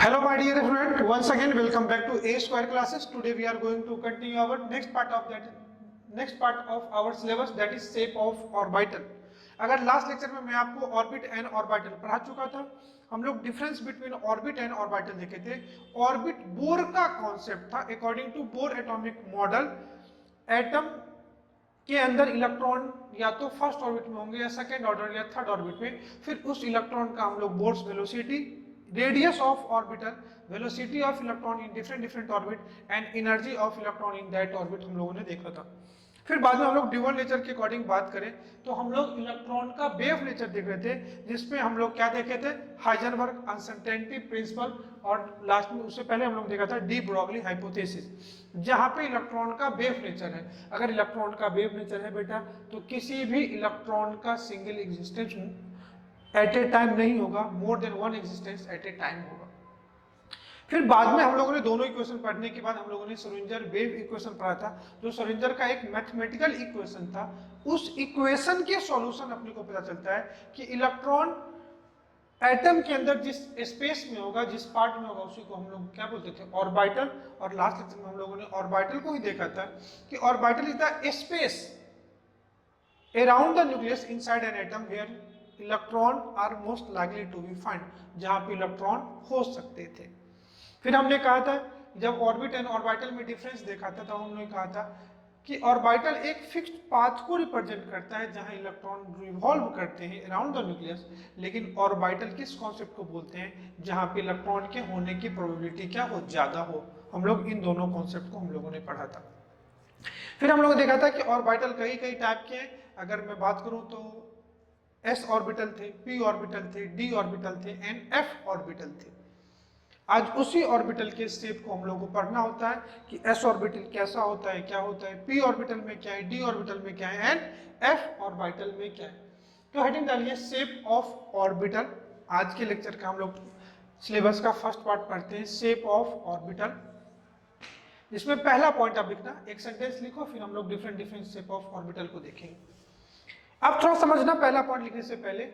Hello my dear friend, once again welcome back to A Square classes. Today we are going to continue our next part of our syllabus, that is shape of orbital. अगर last lecture में मैं आपको orbit and orbital पढ़ा चुका था, हम लोग difference between orbit and orbital देखे थे। ऑर्बिट बोर का कॉन्सेप्ट था। According to Bohr atomic model, atom के अंदर इलेक्ट्रॉन या तो फर्स्ट ऑर्बिट में होंगे या सेकेंड ऑर्डर या थर्ड ऑर्बिट में, फिर उस इलेक्ट्रॉन का हम लोग Bohr's velocity, radius of orbital, velocity of electron in different orbit and energy of electron in that orbit हम लोगों ने देखा था। फिर बाद में हम लोग ड्यूअल नेचर के अकॉर्डिंग बात करें तो हम लोग इलेक्ट्रॉन का वेव नेचर देख रहे थे, जिसमें हम लोग क्या देखे थे, हाइजेनबर्ग अनसर्टेनिटी प्रिंसिपल, और लास्ट में उससे पहले हम लोग देखा था डी ब्रॉगली हाइपोथेसिस, जहां पे इलेक्ट्रॉन का वेव नेचर है। अगर इलेक्ट्रॉन का वेव नेचर है बेटा, तो किसी भी इलेक्ट्रॉन का single existence at a time नहीं होगा, more than one existence at a time होगा। फिर बाद में हम लोगों ने दोनों इक्वेशन पढ़ने के बाद हम लोगों ने श्रोडिंगर वेव इक्वेशन पढ़ा था, जो श्रोडिंगर का एक मैथमेटिकल इक्वेशन था। उस इक्वेशन के सॉल्यूशन अपने को पता चलता है कि इलेक्ट्रॉन एटम के अंदर जिस स्पेस में होगा, जिस पार्ट में होगा, उसी को हम लोग क्या बोलते थे, ऑर्बिटल। और लास्ट लेक्चर में हम लोगों ने ऑर्बिटल को ही देखा था कि orbital is the space around the nucleus inside an atom where electron are most likely to be find, जहां पे इलेक्ट्रॉन हो सकते थे। फिर हमने कहा था, जब ऑर्बिट एंड ऑर्बिटल में डिफरेंस देखा था, तब हमने कहा था कि ऑर्बिटल एक फिक्स्ड पाथ को रिप्रेजेंट करता है जहां इलेक्ट्रॉन रिवॉल्व करते हैं अराउंड द न्यूक्लियस, लेकिन ऑर्बिटल किस कॉन्सेप्ट को बोलते हैं, जहां पे इलेक्ट्रॉन के होने की प्रोबेबिलिटी क्या हो, ज्यादा हो। हम लोग इन दोनों कॉन्सेप्ट को हम लोगों ने पढ़ा था। फिर हम लोगों ने देखा था कि ऑर्बिटल कई टाइप के हैं। अगर मैं बात करूं तो एस ऑर्बिटल थे, पी ऑर्बिटल थे, डी ऑर्बिटल थे एंड एफ ऑर्बिटल थे। आज उसी ऑर्बिटल के शेप को हम लोग को पढ़ना होता है कि एस ऑर्बिटल कैसा होता है, क्या होता है, पी ऑर्बिटल में क्या है, डी ऑर्बिटल में क्या है एंड एफ ऑर्बिटल में क्या है। तो हेडिंग डालिए शेप ऑफ ऑर्बिटल। आज के लेक्चर का हम लोग सिलेबस का फर्स्ट पार्ट पढ़ते हैं, शेप ऑफ ऑर्बिटल। इसमें पहला पॉइंट आप लिखना, एक सेंटेंस लिखो, फिर हम लोग डिफरेंट शेप ऑफ ऑर्बिटल को देखेंगे। अब थोड़ा समझना पहला पॉइंट लिखने से पहले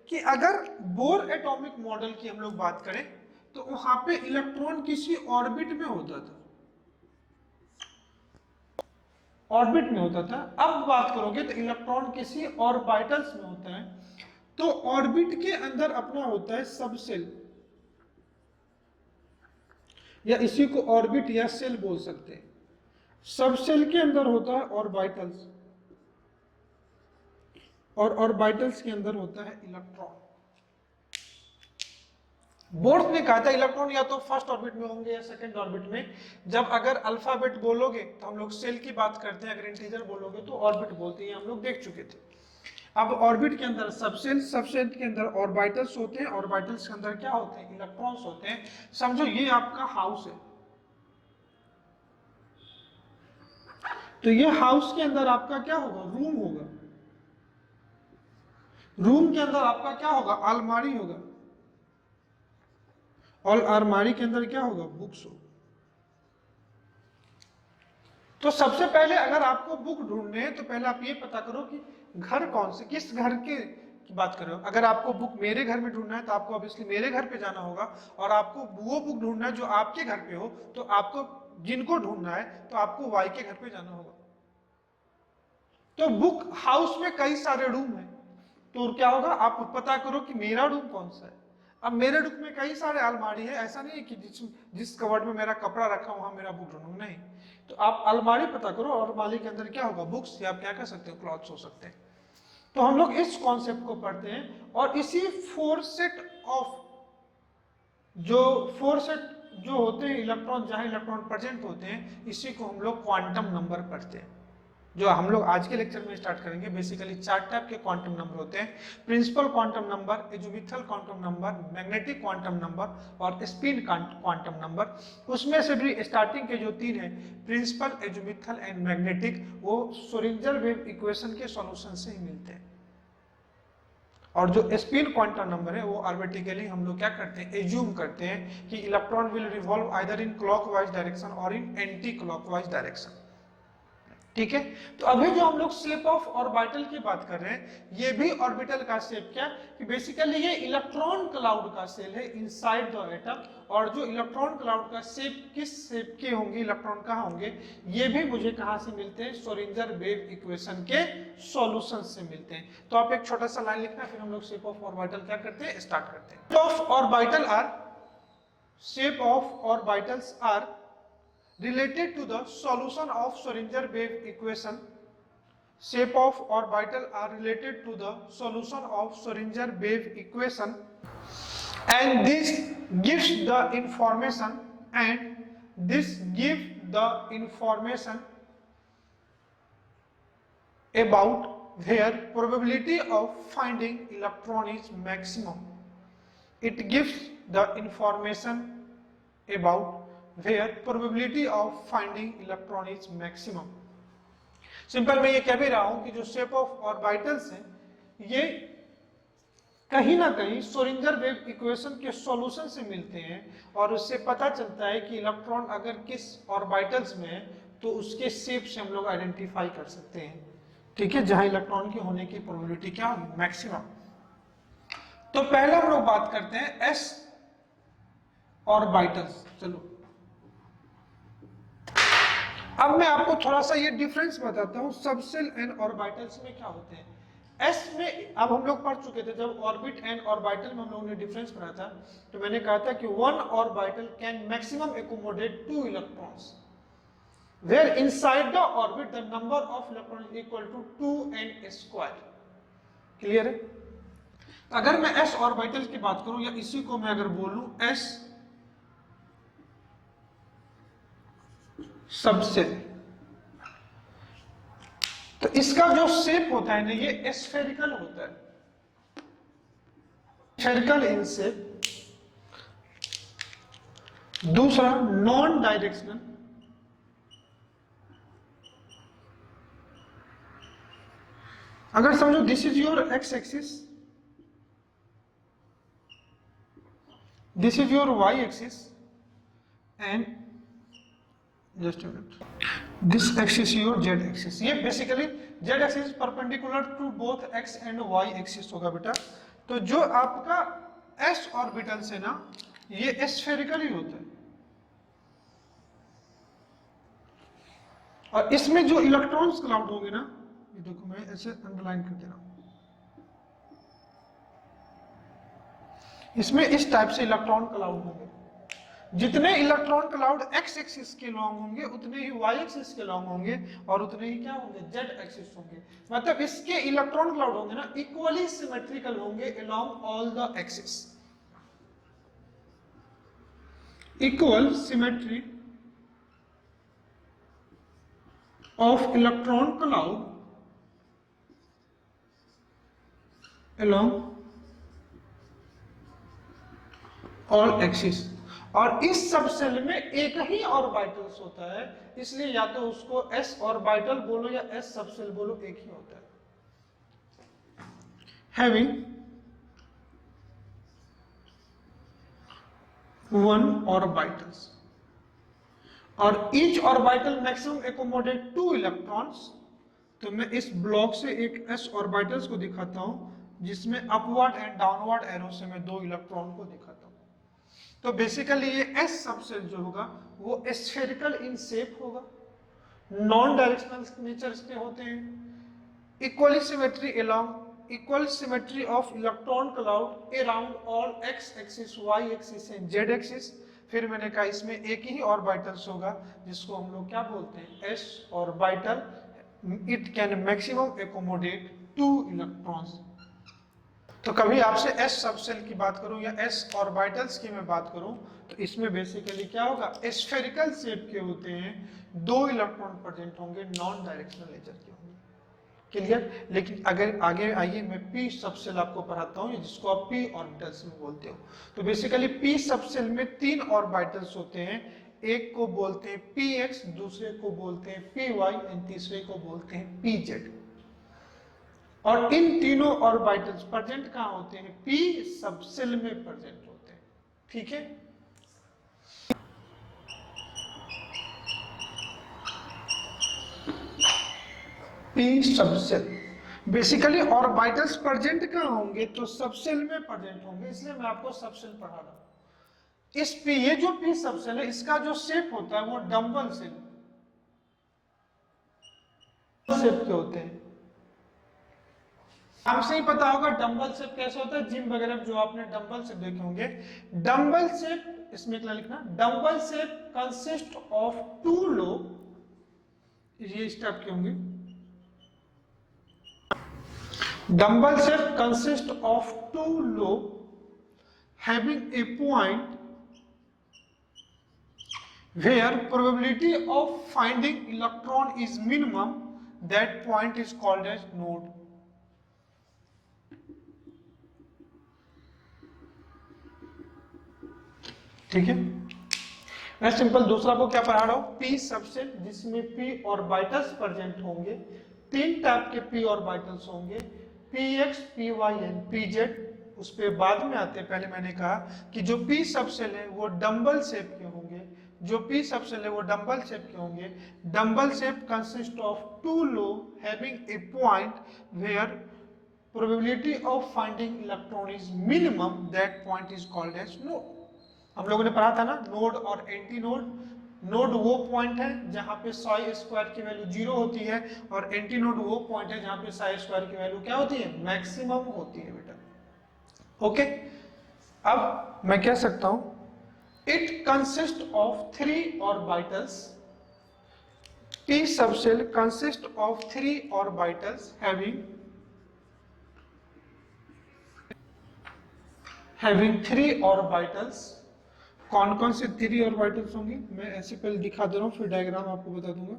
कि अगर बोर एटॉमिक मॉडल की हम लोग बात करें तो वहां पे इलेक्ट्रॉन किसी ऑर्बिट में होता था, ऑर्बिट में होता था। अब बात करोगे तो इलेक्ट्रॉन किसी ऑर्बिटल्स में होता है, तो ऑर्बिट के अंदर अपना होता है सबसेल, या इसी को ऑर्बिट या सेल बोल सकते हैं। सबसेल के अंदर होता है ऑर्बिटल्स, और ऑर्बिटल्स के अंदर होता है इलेक्ट्रॉन। बोर्स ने कहा था इलेक्ट्रॉन या तो फर्स्ट ऑर्बिट में होंगे या सेकंड ऑर्बिट में। जब अगर अल्फाबेट बोलोगे तो हम लोग सेल की बात करते हैं, अगर इंटीजर बोलोगे तो ऑर्बिट बोलते हैं, हम लोग देख चुके थे। अब ऑर्बिट के अंदर सबसेल, सबसेल के अंदर ऑर्बिटल्स होते हैं, ऑर्बिटल्स के अंदर क्या होते हैं, इलेक्ट्रॉन्स होते हैं। समझो ये आपका हाउस है, तो ये हाउस के अंदर आपका क्या होगा, रूम होगा। रूम के अंदर आपका क्या होगा, अलमारी होगा, और अलमारी के अंदर क्या होगा, बुक्स हो। तो सबसे पहले अगर आपको बुक ढूंढने हैं तो पहले आप ये पता करो कि घर कौन से, किस घर की बात कर रहे हो। अगर आपको बुक मेरे घर में ढूंढना है तो आपको ऑब्वियसली मेरे घर पे जाना होगा, और आपको वो बुक ढूंढना है जो आपके घर पे हो, तो आपको जिनको ढूंढना है तो आपको वाई के घर पे जाना होगा। तो बुक हाउस में कई सारे रूम है, तो क्या होगा, आप पता करो कि मेरा रूम कौन सा है। अब मेरे रूम में कई सारे अलमारी है, ऐसा नहीं है कि जिस कवर्ड में मेरा कपड़ा रखा वहां मेरा बुक ढूंढूंगा, नहीं। तो आप अलमारी पता करो, और अलमारी के अंदर क्या होगा, बुक्स, या आप क्या कर सकते हो, क्लॉथ्स हो सकते हैं। तो हम लोग इस कॉन्सेप्ट को पढ़ते हैं, और इसी फोर सेट जो होते हैं इलेक्ट्रॉन, जहां इलेक्ट्रॉन प्रेजेंट होते हैं, इसी को हम लोग क्वांटम नंबर पढ़ते हैं, जो हम लोग आज के लेक्चर में स्टार्ट करेंगे। बेसिकली 4 टाइप के क्वांटम नंबर होते हैं, principal quantum number, azimuthal quantum number, magnetic quantum number और स्पिन क्वांटम नंबर। उसमें से भी स्टार्टिंग के जो 3 हैं, प्रिंसिपल, एजुमिथल एंड मैग्नेटिक, वो श्रोडिंगर वेव इक्वेशन के सॉल्यूशन से ही मिलते हैं। और जो स्पिन क्वांटम नंबर है, वो आर्बिट्रिकली हम लोग क्या करते हैं, एज्यूम करते हैं कि electron will revolve either in clockwise direction और इन एंटी क्लॉकवाइज डायरेक्शन। ठीक है। तो अभी जो हम लोग शेप ऑफ ऑर्बिटल की बात कर रहे हैं, ये भी ऑर्बिटल का शेप क्या कि बेसिकली ये इलेक्ट्रॉन क्लाउड का सेल है इनसाइड द एटम, और जो इलेक्ट्रॉन क्लाउड का शेप किस शेप के होंगे, इलेक्ट्रॉन कहाँ होंगे, ये भी मुझे कहाँ से मिलते हैं, श्रोडिंगर वेव इक्वेशन के सॉल्यूशन से मिलते हैं। तो आप एक छोटा सा लाइन लिखना, फिर हम लोग शेप ऑफ ऑर्बिटल क्या करते हैं, स्टार्ट करते हैं। Shape of orbitals are related to the solution of Schrödinger wave equation. Shape of orbital are related to the solution of Schrödinger wave equation, and this gives the information about where probability of finding electron is maximum. It gives the information about where probability of finding electron is maximum. Simple मैं ये कह भी रहा हूं कि जो shape of orbitals हैं ये कहीं ना कहीं श्रोडिंगर वेव इक्वेशन के सॉल्यूशन से मिलते हैं, और उससे पता चलता है कि इलेक्ट्रॉन अगर किस ऑर्बिटल्स में है तो उसके शेप से हम लोग आइडेंटिफाई कर सकते हैं, ठीक है, जहां इलेक्ट्रॉन के होने की प्रोबेबिलिटी क्या होगी, मैक्सिमम। तो पहले हम लोग बात करते हैं एस ऑर्बिटल्स। चलो अब मैं आपको थोड़ा सा ये डिफरेंस बताता हूं सबसेल एंड ऑर्बिटल्स में क्या होते हैं। एस में अब हम लोग पढ़ चुके थे, जब ऑर्बिट एंड ऑर्बिटल में हम लोगों ने डिफरेंस पढ़ा था, तो मैंने कहा था कि one orbital can maximum accommodate 2 electrons, where inside the orbit the number of electron is equal to 2n²। Clear है। अगर मैं एस ऑर्बिटल की बात करूं, या इसी को मैं अगर बोलूं एस सबसेल, तो इसका जो शेप होता है ना, ये स्फेरिकल होता है, स्फेरिकल इन शेप। दूसरा नॉन डायरेक्शनल, अगर समझो this is your x axis, this is your Y axis, and just a minute, this axis your z axis। ये basically z axis perpendicular to both x and y axis होगा बेटा। तो जो आपका s orbital से ना, ये spherical ही होता है, और इसमें जो इलेक्ट्रॉन्स क्लाउड होंगे ना, ये देखो मैं ऐसे अंडरलाइन कर दे रहा हूं, इसमें इस टाइप से इलेक्ट्रॉन क्लाउड होंगे। जितने इलेक्ट्रॉन क्लाउड x एक्सिस के लॉन्ग होंगे उतने ही y एक्सिस के लॉन्ग होंगे, और उतने ही क्या होंगे, z एक्सिस होंगे। मतलब इसके इलेक्ट्रॉन क्लाउड होंगे ना इक्वली सिमेट्रिकल होंगे along all the axis, equal symmetry of electron cloud along all axis. और इस सबसेल में एक ही ऑर्बिटल्स होता है, इसलिए या तो उसको एस ऑर्बिटल बोलो या एस सबसेल बोलो, एक ही होता है। हैविंग वन ऑर्बिटल्स, और each orbital maximum accommodate 2 electrons. तो मैं इस ब्लॉक से एक एस ऑर्बिटल्स को दिखाता हूं, जिसमें अपवर्ड एंड डाउनवर्ड एरो से मैं 2 इलेक्ट्रॉन को दिखाता हूं। तो बेसिकली ये एस सबसेल जो होगा वो स्फेरिकल इन शेप होगा, नॉन डायरेक्शनल नेचर के होते हैं, equally symmetry along, equal symmetry of electron cloud around all X axis, Y axis and Z axis. फिर मैंने कहा इसमें एक ही ऑर्बिटल्स होगा, जिसको हम लोग क्या बोलते हैं, S orbital. It can maximum accommodate 2 electrons. तो कभी आपसे एस सबसेल की बात करूं या एस ऑर्बिटल्स की मैं बात करूं, तो इसमें बेसिकली क्या होगा, स्फेरिकल शेप के होते हैं, 2 इलेक्ट्रॉन प्रेजेंट होंगे, नॉन डायरेक्शनल नेचर के होंगे। क्लियर। लेकिन अगर आगे आइए मैं पी सबसेल आपको पढ़ाता हूं, जिसको आप पी ऑर्बिटल्स में बोलते हो। तो बेसिकली पी सबसेल में 3 ऑर्बिटल्स होते हैं, एक को बोलते हैं पी एक्स, दूसरे को बोलते हैं पी वाई एंड तीसरे को बोलते हैं पी जेड। और इन तीनों ऑर्बिटल्स प्रेजेंट कहां होते हैं, पी सबसेल में प्रेजेंट होते हैं, ठीक है। P subshell. Basically orbitals present कहाँ होंगे, तो सबसेल में प्रेजेंट होंगे, इसलिए मैं आपको सबसेल पढ़ा रहा हूं। इस पी, ये जो पी सबसेल है, इसका जो शेप होता है वो डंबल शेप के होते हैं। हमसे ही पता होगा डंबल शेप कैसे होता है, जिम वगैरह जो आपने डंबल शेप देखे होंगे। डंबल शेप, इसमें क्या लिखना, dumbbell shape consist of two lobe, ये इस टाइप के होंगे। Dumbbell shape consist of two lobe having a point where probability of finding electron is minimum, that point is called as node. ठीक है, मैं सिंपल दूसरा को क्या पढ़ा रहा हूं, पी सबसेट जिसमें पी ऑर्बिटल्स प्रेजेंट होंगे। तीन टाइप के पी ऑर्बिटल्स होंगे, P X, P Y and P Z. उस पर बाद में आते हैं। पहले मैंने कहा कि जो पी सबसेल है वो डंबल शेप के होंगे, जो पी सबसेल है वो डंबल शेप के होंगे। Dumbbell shape consist of two lobe having a point where probability of finding electron is minimum, that point is called as node. हम लोगों ने पढ़ा था ना, नोड और एंटी नोड। नोड वो पॉइंट है जहां पे साई स्क्वायर की वैल्यू 0 होती है, और एंटी नोड वो पॉइंट है जहां पे साई स्क्वायर की वैल्यू क्या होती है, मैक्सिमम होती है बेटा। ओके, अब मैं कह सकता हूं it consist of 3 orbitals, P subshell consist of 3 orbitals having 3 orbitals. कौन कौन से 3 ऑर्बिटल्स होंगे, मैं ऐसे पहले दिखा दे रहा हूं, फिर डायग्राम आपको बता दूंगा।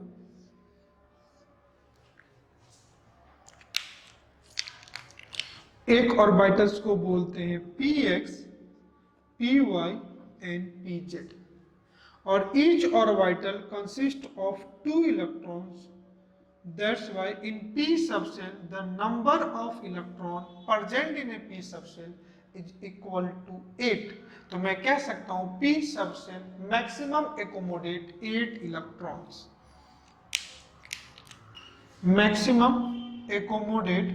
एक ऑर्बिटल्स को बोलते हैं P X, P Y and P Z, और each orbital consist of 2 electrons. That's why in P subshell the number of electron present in a P subshell is equal to 8। तो मैं कह सकता हूं P subshell maximum accommodate 8 electrons, maximum accommodate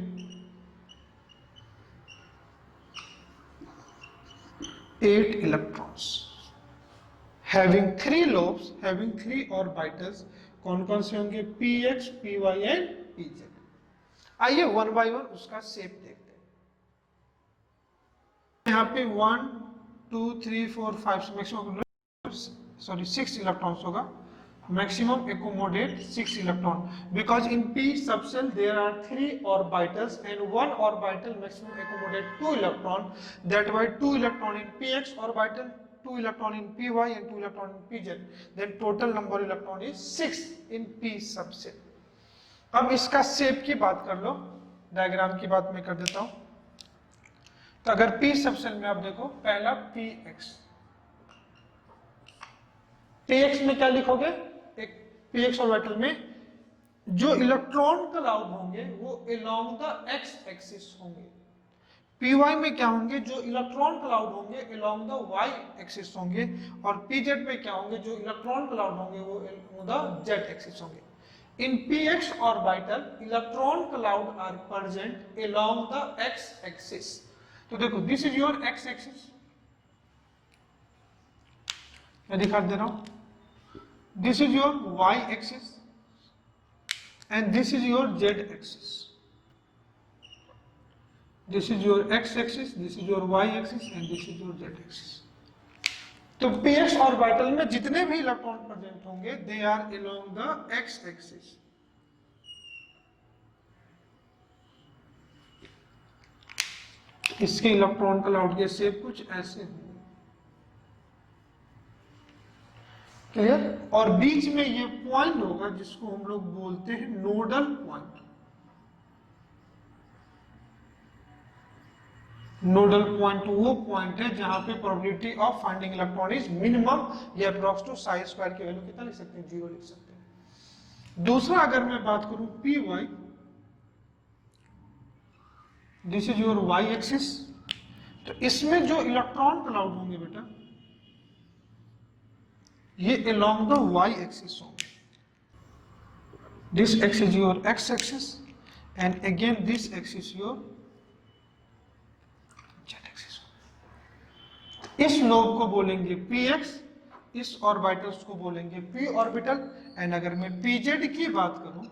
8 electrons having 3 lobes, having 3 orbitals. कौन कौन से होंगे, P X, P Y and P Z. आइए वन बाय वन उसका शेप देखते हैं। यहाँ पे 1 2 3 4 5 मैक्सिमम, सॉरी 6 इलेक्ट्रॉन्स होगा, maximum accommodate 6 electron, because in p subcell there are 3 orbitals and one orbital maximum accommodate 2 electron. That why 2 electron in px orbital, 2 electron in py and 2 electron in pz, then total number of electron is 6 in p subcell. अब इसका shape की बात कर लो, diagram की बात मैं कर देता हूं। तो अगर p सबसेल में आप देखो, पहला px, px में क्या लिखोगे, एक px ऑर्बिटल में जो इलेक्ट्रॉन क्लाउड होंगे वो अलोंग द एक्स एक्सिस होंगे। py में क्या होंगे, जो इलेक्ट्रॉन क्लाउड होंगे अलोंग द वाई एक्सिस होंगे, और pz में क्या होंगे, जो इलेक्ट्रॉन क्लाउड होंगे वो अलोंग द जेड एक्सिस होंगे। In px orbital electron cloud are present along the x axis. तो देखो this is your x axis, मैं दिखा दे रहा हूं, this is your y axis and this is your z axis, this is your x axis, this is your y axis and this is your z axis। तो px orbital में जितने भी electron present होंगे they are along the x axis। इसके electron cloud के shape कुछ ऐसे होंगे, क्लियर। और बीच में ये पॉइंट होगा जिसको हम लोग बोलते हैं नोडल पॉइंट। नोडल पॉइंट वो पॉइंट है जहां पे probability of finding electron is minimum, या अप्रॉक्स टू साई स्क्वायर की वैल्यू कितना लिख सकते हैं, 0 लिख सकते हैं। दूसरा अगर मैं बात करूं p y, this is your Y axis. तो इसमें जो इलेक्ट्रॉन क्लाउड होंगे बेटा ये अलोंग द y एक्सिस होंगे, This x is your x axis and again this x is your z axis. इस लोब को बोलेंगे px, इस ऑर्बिटल्स को बोलेंगे p ऑर्बिटल। एंड अगर मैं pz की बात करूं,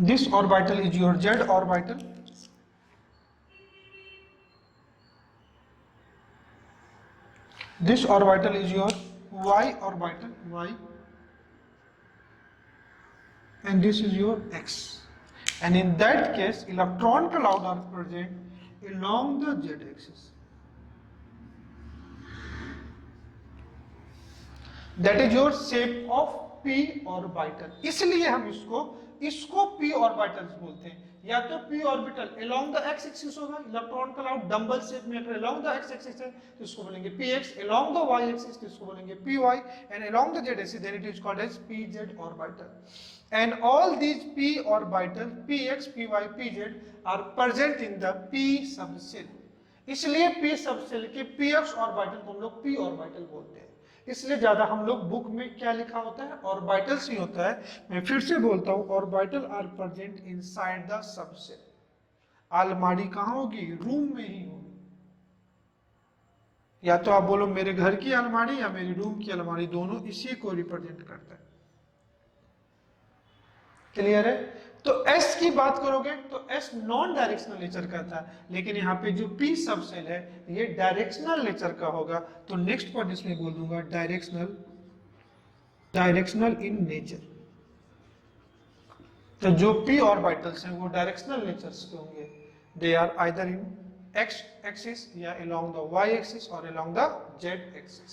this orbital is your z orbital, this orbital is your y orbital, y, and this is your x. And in that case, electron cloud are present along the z axis. That is your shape of p orbital. इसलिए हम इसको p orbitals बोलते हैं। या तो p orbital along the x axis होगा, electron cloud dumbbell shape में अगर along the x axis है तो इसको बोलेंगे px, along the y axis तो इसको बोलेंगे py, and along the z axis then it is called as pz orbital. And all these p orbital px, py, pz are present in the p subshell. इसलिए p subshell के px orbital को हम लोग p orbital बोलते हैं। इसलिए ज्यादा हम लोग बुक में क्या लिखा होता है, ऑर्बिटल्स ही होता है। मैं फिर से बोलता हूं, orbital are present inside the subshell. अलमारी कहां होगी, रूम में ही होगी। या तो आप बोलो मेरे घर की अलमारी या मेरी रूम की अलमारी, दोनों इसी को रिप्रेजेंट करता है। क्लियर है? तो S की बात करोगे तो S नॉन डायरेक्शनल नेचर का था, लेकिन यहाँ पे जो P सबसेल है ये डायरेक्शनल नेचर का होगा। तो नेक्स्ट पॉइंट इसमें बोल दूंगा डायरेक्शनल इन नेचर। तो जो P ऑर्बिटल्स हैं वो डायरेक्शनल नेचर्स के होंगे। They are either in x axis या along the y एक्सिस और along the z axis.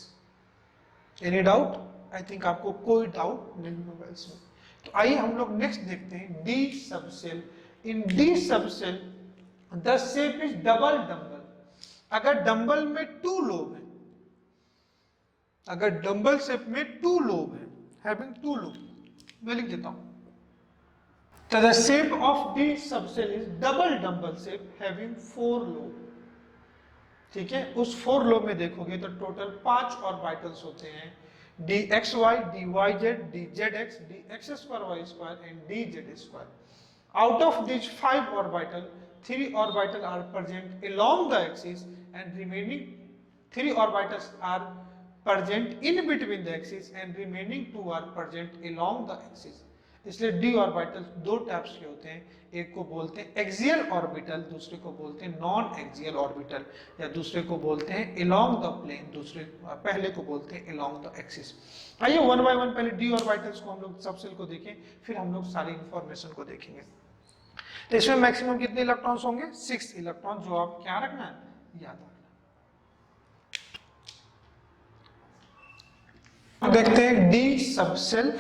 Any doubt? I think आपको कोई डाउट नहीं होगा इसमें। तो आइए हम लोग नेक्स्ट देखते हैं D subshell. In D subshell the shape is double dumbbell. अगर डंबल में 2 लोब है, अगर डंबल शेप में 2 लोब है, हैविंग 2 लोब, मैं लिख देता हूं। तो the shape of D subshell is double dumbbell shape having 4 lobe. ठीक है, उस 4 लोब में देखोगे तो टोटल 5 ऑर्बिटल्स होते हैं, dxy, dyz, dzx, dx square y square and dz square. Out of these 5 orbital, 3 orbital are present along the axis and remaining 3 orbitals are present in between the axis and remaining 2 are present along the axis. इसलिए d orbital 2 types के होते हैं, एक को बोलते हैं axial orbital, दूसरे को बोलते हैं नॉन एक्सियल ऑर्बिटल, या दूसरे को बोलते हैं अलोंग द प्लेन, दूसरे पहले को बोलते हैं अलोंग द एक्सिस। आइए वन बाय वन पहले डी ऑर्बिटल्स को हम लोग सबसेल को देखें, फिर हम लोग सारी इंफॉर्मेशन को देखेंगे। तो इसमें मैक्सिमम कितने इलेक्ट्रॉन्स होंगे? 6 इलेक्ट्रॉन, जो आप क्या रखना है, याद रखना। देखते हैं डी सबसेल।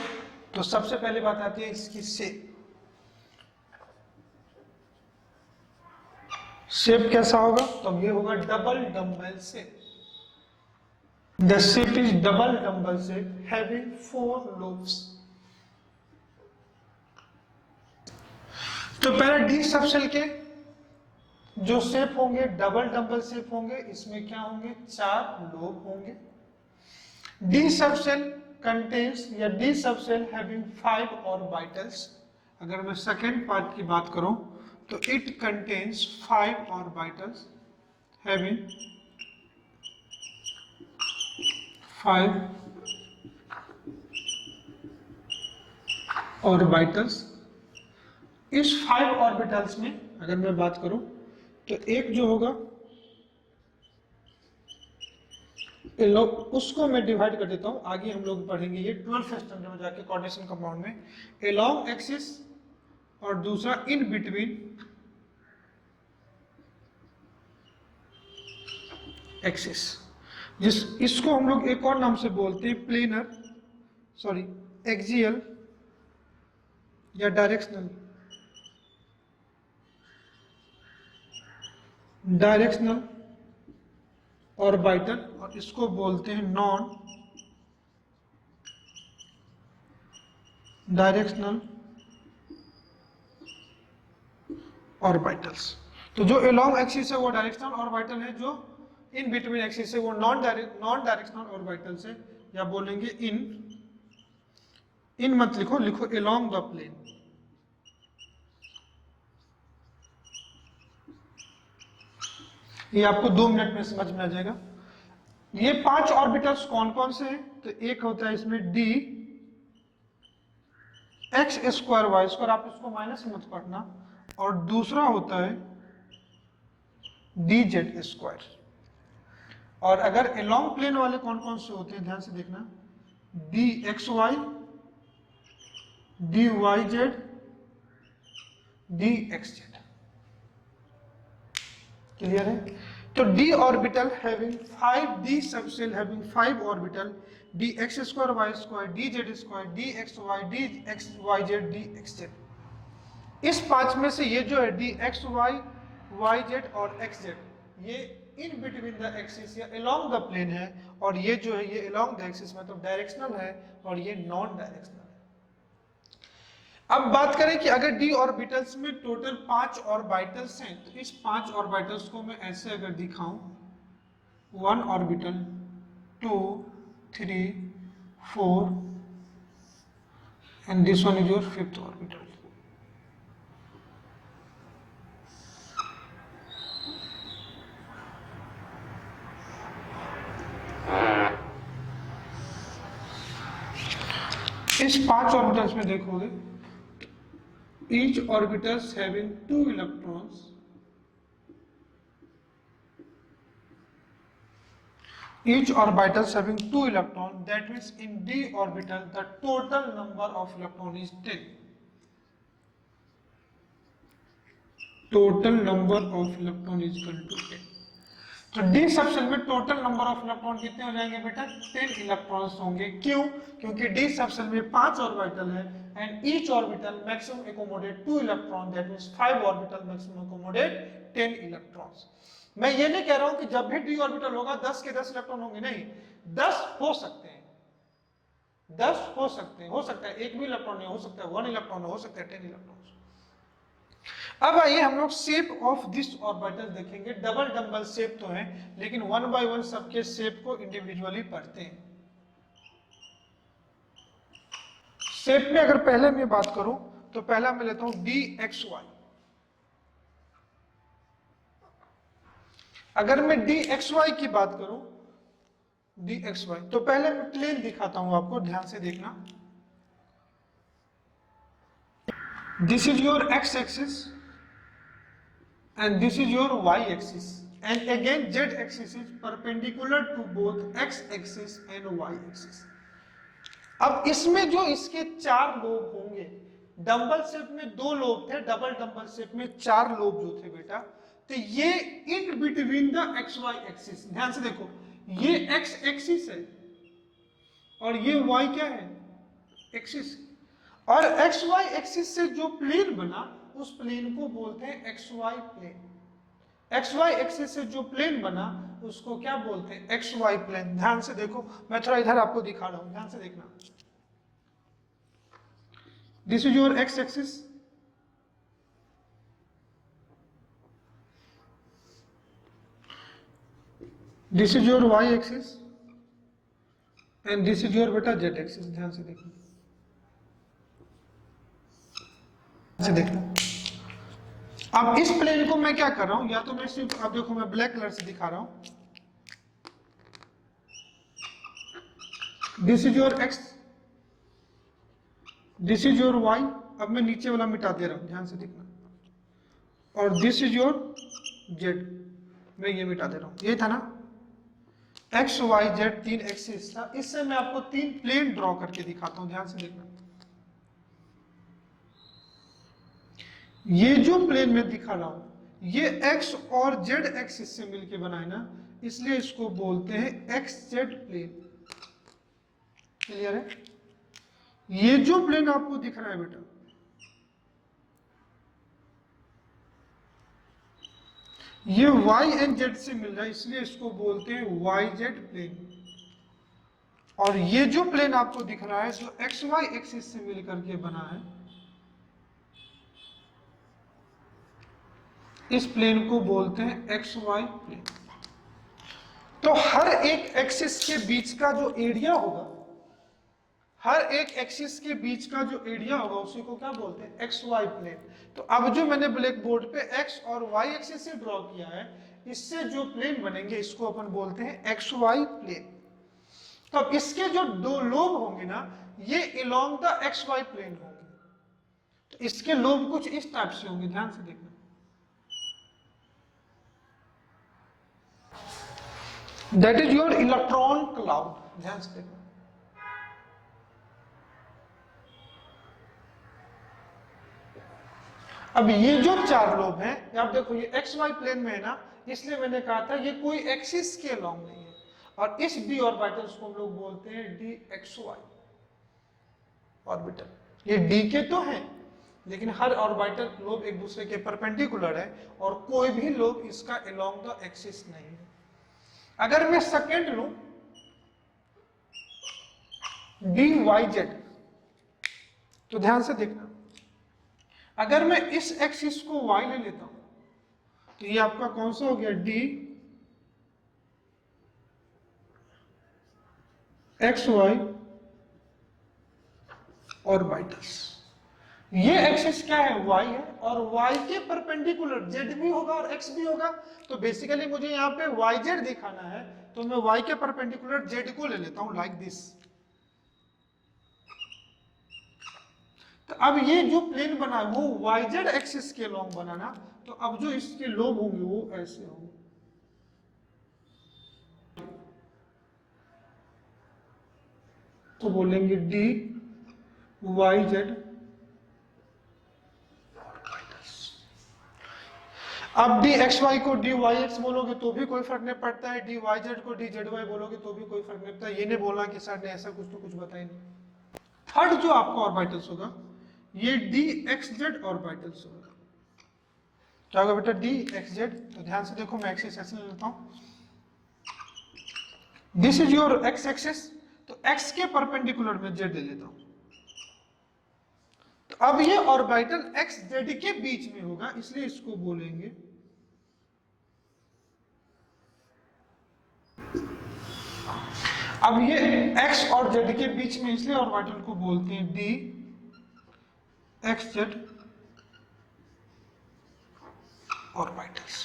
तो सबसे पहले बात आती है इसकी शेप कैसा होगा? तो ये होगा double dumbbell shape. The shape is double dumbbell shape having 4 lobes. तो पहले डी सबसेल के जो शेप होंगे डबल डंबल शेप होंगे, इसमें क्या होंगे, 4 लोब होंगे। डी सबसेल contains या D subshell having 5 orbitals। अगर मैं सेकेंड पार्ट की बात करूं तो it contains 5 orbitals having 5 orbitals। इस 5 orbitals में अगर मैं बात करूं तो एक जो होगा उसको मैं डिवाइड कर देता हूं, आगे हम लोग पढ़ेंगे ये 12th स्टैंडर्ड में जाके कोऑर्डिनेशन कंपाउंड में, अलोंग एक्सिस और दूसरा इन बिटवीन एक्सिस। इसको हम लोग एक और नाम से बोलते हैं प्लेनर, सॉरी एक्सियल या डायरेक्शनल ऑर्बिटल, और इसको बोलते हैं नॉन डायरेक्शनल ऑर्बिटल्स। तो जो अलोंग एक्सिस है वो डायरेक्शनल ऑर्बिटल है, जो इन बिटवीन एक्सिस है वो नॉन डायरेक्शनल ऑर्बिटल्स है, या बोलेंगे इन इन मत लिखो, लिखो along द प्लेन। ये आपको 2 मिनट में समझ में आ जाएगा। ये 5 ऑर्बिटल्स कौन कौन से हैं? तो एक होता है इसमें d x square y square, आप इसको माइनस मत पढ़ना, और दूसरा होता है डी जेड स्क्वायर। और अगर एलोंग प्लेन वाले कौन कौन से होते हैं ध्यान से देखना, d x y, d y z, d x z. Clear है? तो d orbital having 5 d subshell having 5 orbital d x square y square, d z square, d x y, d x y z, d x z. इस 5 में से ये जो है d x y, y z और x z, ये in between the axis या along the plane है, और ये जो है ये अलोंग द एक्सिस मतलब डायरेक्शनल है, और ये नॉन डायरेक्शनल है। अब बात करें कि अगर d ऑर्बिटल्स में टोटल 5 ऑर्बिटल्स हैं, तो इस 5 ऑर्बिटल्स को मैं ऐसे अगर दिखाऊं, 1 orbital, 2, 3, 4 and this one is your 5th orbital. इस 5 ऑर्बिटल्स में देखोगे, each orbitals having 2 electrons, each orbitals having 2 electrons, that means in d orbital the total number of electron is 10. Total number of electron is equal to 10. तो D subshell में total number of electron कितने हो जाएंगे बेटा? 10 electrons होंगे। क्यों? क्योंकि D subshell में 5 ऑर्बिटल है and each orbital maximum accommodate 2 electron, that means 5 orbital maximum accommodate 10 electrons. मैं ये नहीं कह रहा हूं कि जब भी डी ऑर्बिटल होगा 10 के 10 इलेक्ट्रॉन होंगे, नहीं, 10 हो सकते हैं, 10 हो सकते हैं, हो सकता है एक भी इलेक्ट्रॉन नहीं, हो सकता है 1 इलेक्ट्रॉन, हो सकता है 10 इलेक्ट्रॉन। अब आइए हम लोग शेप ऑफ दिस ऑर्बिटल देखेंगे। डबल डंबल शेप तो है, लेकिन 1 बाय 1 सबके शेप को इंडिविजुअली पढ़ते हैं। शेप में अगर पहले मैं बात करूं तो पहला मैं लेता हूं डी एक्स वाई। अगर मैं डी एक्स वाई की बात करूं, डी एक्स वाई, तो पहले मैं प्लेन दिखाता हूं आपको, ध्यान से देखना। This is your x axis and this is your y axis, and again z axis is perpendicular to both x axis and y axis। अब इसमें जो इसके 4 लोब होंगे, डंबल शेप में 2 लोब थे, डबल डंबल शेप में 4 lobe जो थे बेटा, तो ये in between the x y axis, ध्यान से देखो, ये एक्स एक्सिस है और ये वाई क्या है? एक्सिस। और एक्स वाई एक्सिस से जो प्लेन बना उस प्लेन को बोलते हैं x Y plane. X y axis से जो प्लेन बना उसको क्या बोलते हैं? X Y plane. ध्यान से देखो, मैं थोड़ा इधर आपको दिखा रहा हूं, ध्यान से देखना। This is your x axis, this is your Y axis, and this is your बेटा जेड एक्सिस। ध्यान से देखना, से देखना। अब इस प्लेन को मैं क्या कर रहा हूं, या तो मैं सिर्फ, अब देखो मैं ब्लैक कलर से दिखा रहा हूं, this is your x, this is your y. अब मैं नीचे वाला मिटा दे रहा हूं, ध्यान से देखना, और दिस इज योर जेड, मैं ये मिटा दे रहा हूं। ये था ना एक्स वाई जेड, 3 एक्सिस था। इससे मैं आपको 3 प्लेन ड्रॉ करके दिखाता हूं, ध्यान से देखना। ये जो प्लेन में दिखा रहा हूं, ये x और z एक्सिस से मिलके बना है ना, इसलिए इसको बोलते हैं एक्स जेड प्लेन। क्लियर है? ये जो प्लेन आपको दिख रहा है बेटा, ये y एंड z से मिल रहा है, इसलिए इसको बोलते हैं वाई जेड प्लेन। और ये जो प्लेन आपको दिख रहा है जो एक्स वाई एक्सिस से मिलकर के बना है, इस प्लेन को बोलते हैं एक्स वाई प्लेन। तो हर एक एक्सिस के बीच का जो एरिया होगा, हर एक एक्सिस के बीच का जो एरिया होगा उसी को क्या बोलते हैं, एक्स वाई प्लेन। तो अब जो मैंने ब्लैक बोर्ड पे एक्स और वाई एक्सिस से ड्रॉ किया है, इससे जो प्लेन बनेंगे इसको अपन बोलते हैं एक्स वाई प्लेन। तो अब इसके जो दो लोब होंगे ना, ये along the x Y plane होंगे। तो इसके लोब कुछ इस टाइप से होंगे, ध्यान से देखना। That is your electron cloud, ध्यान से देखना। अब ये जो चार लोब हैं, आप देखो ये एक्स वाई प्लेन में है ना, इसलिए मैंने कहा था ये कोई एक्सिस के अलोंग नहीं है। और इस डी ऑर्बिटल्स को हम लोग बोलते हैं डी एक्स वाई ऑर्बिटल। ये डी के तो हैं, लेकिन हर ऑर्बिटल लोब एक दूसरे के परपेंडिकुलर है और कोई भी लोब इसका अलोंग द एक्सिस नहीं है। अगर मैं सेकेंड लूं डी वाई जेड, तो ध्यान से देखना, अगर मैं इस एक्सिस को y ले लेता हूं तो ये आपका कौन सा हो गया, डी एक्स वाई ऑर्बिटल्स। ये एक्सिस क्या है, y है, और y के परपेंडिकुलर z भी होगा और x भी होगा। तो बेसिकली मुझे यहाँ पे yz दिखाना है, तो मैं y के परपेंडिकुलर z को ले लेता हूं लाइक दिस। तो अब ये जो प्लेन बना है वो yz एक्सिस के लॉन्ग बना ना, तो अब जो इसके लोब होंगे वो ऐसे होंगे। तो बोलेंगे डी वाई जेड। अब डी एक्स वाई को डी वाई एक्स बोलोगे तो भी कोई फर्क नहीं पड़ता है, डी वाई जेड को डी जेड वाई बोलोगे तो भी कोई फर्क नहीं पड़ता। ये नहीं बोला कि सर ने ऐसा कुछ तो कुछ बताया नहीं। थर्ड जो आपका ऑर्बिटल्स होगा ये डी एक्स जेड ऑर्बिटल्स होगा। क्या होगा बेटा, डी एक्स जेड। तो ध्यान से देखो, मैं एक्सिस ऐसे ले लेता हूं, this is your x axis, तो एक्स के परपेंडिकुलर में जेड ले लेता हूं। तो अब ये ऑर्बिटल एक्स जेड के बीच में होगा, इसलिए इसको बोलेंगे अब ये एक्स और जेड के बीच में, इसलिए ऑर्बिटल को बोलते हैं डी एक्स जेड ऑर्बिटल्स।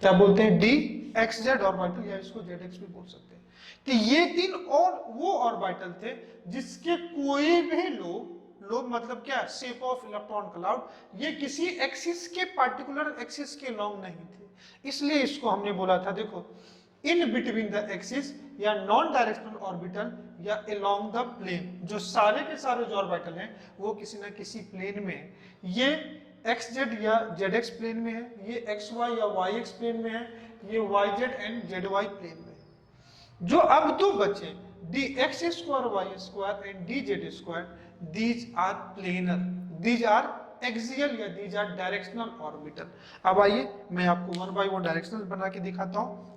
क्या बोलते हैं, डी एक्स जेड ऑर्बिटल, या इसको जेड एक्स भी बोल सकते हैं। कि ये तीन और वो ऑर्बिटल थे जिसके कोई भी लोब मतलब क्या, शेप ऑफ इलेक्ट्रॉन क्लाउड, ये किसी एक्सिस के पार्टिकुलर एक्सिस के लॉन्ग नहीं थे। इसलिए इसको हमने बोला था, देखो, इन बिटवीन द एक्सिस या नॉन डायरेक्शनल ऑर्बिटल या अलोंग द प्लेन। जो सारे के सारे जो ऑर्बिटल हैं वो किसी ना किसी प्लेन में है। ये एक्स जेड या जेड एक्स प्लेन में है, ये एक्स वाई या वाई एक्स प्लेन में है, ये y z and z y plane में है। जो अब दो बचे, d x square y square and d z square, these are planar, these are axial या दीज आर डायरेक्शनल ऑर्बिटल। अब आइए मैं आपको वन बाय वन डायरेक्शनल बना के दिखाता हूं।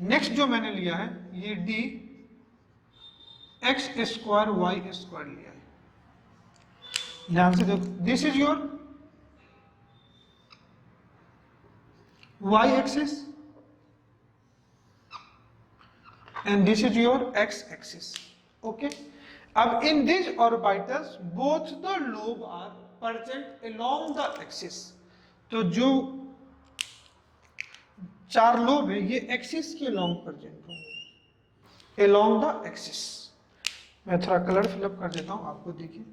नेक्स्ट जो मैंने लिया है ये d x square y square लिया है। ध्यान से देखो, this is your y axis and this is your x axis. Okay, अब in these orbitals both the lobe are present along the axis. तो जो चार लोब है ये एक्सिस के लॉन्ग प्रेजेंट होंगे, along the axis। मैं थोड़ा कलर फिलअप कर देता हूं, आपको देखिए,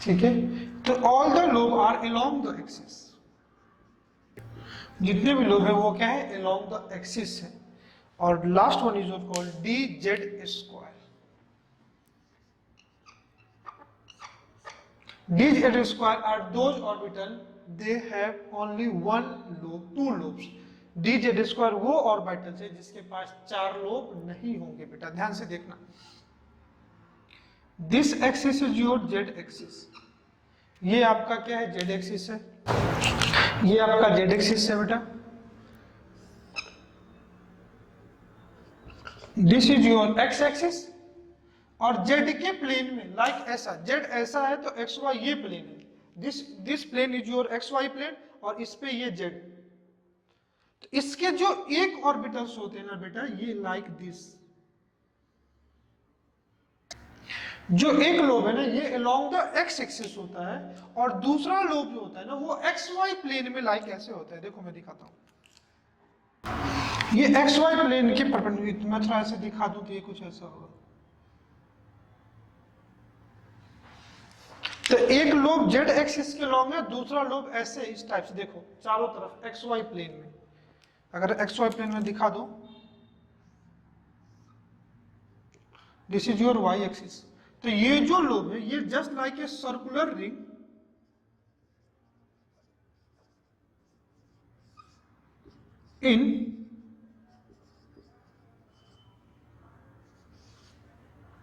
ठीक है। तो all the lobe are along the axis, जितने भी लोब है वो क्या है, along the axis है। और last one is called d z square. D z square are those orbital they have only one lobe, two lobes. D z square वो orbital है जिसके पास चार लोब नहीं होंगे। बेटा ध्यान से देखना, this axis is your Z axis, ये आपका क्या है, जेड एक्सिस है, ये आपका जेड एक्सिस है बेटा। This is your x axis, और जेड के प्लेन में लाइक ऐसा, जेड ऐसा है तो एक्स वाई ये प्लेन है, this plane is your X Y plane, और इस पे ये जेड। तो इसके जो एक ऑर्बिटल्स होते हैं ना बेटा, ये लाइक दिस, जो एक लोब है ना ये अलोंग द एक्स एक्सिस होता है, और दूसरा लोब जो होता है ना वो एक्स वाई प्लेन में लाइक ऐसे होता है। देखो मैं दिखाता हूँ, ये एक्स वाई प्लेन के परपेंडिकुलर, मैं थोड़ा ऐसे दिखा दूं तो ये कुछ ऐसा होगा। तो एक लोब जेड एक्सिस के लॉन्ग है, दूसरा लोब ऐसे इस टाइप से, देखो चारों तरफ एक्स वाई प्लेन में। अगर एक्स वाई प्लेन में दिखा दो, this is your Y axis. तो ये जो लोब है ये just like a circular ring, in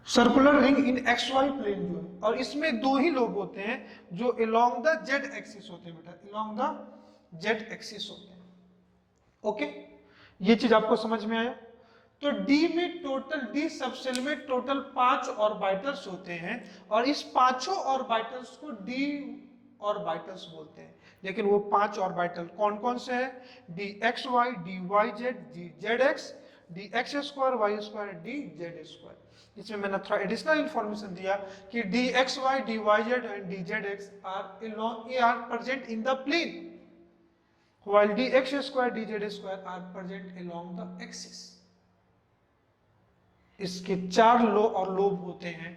circular ring in x Y plane जो है, और इसमें दो ही लोब होते हैं जो अलोंग द जेड एक्सिस होते हैं बेटा, अलोंग द जेड एक्सिस होते हैं। ओके, ये चीज आपको समझ में आया। तो डी में टोटल, डी सबसेल में टोटल 5 ऑर्बिटल्स होते हैं, और इस पांचों ऑर्बिटल्स को डी ऑर्बिटल्स बोलते हैं। लेकिन वो 5 ऑर्बिटल कौन कौन से हैं? D x y, d y z, d z x, d x square, y square, d z square. इसमें मैंने थोड़ा एडिशनल इंफॉर्मेशन दिया कि d x y, d y z and d z x are present in the plane, while dx square dz square are present along the axis। इसके 4 लो और lobe होते हैं,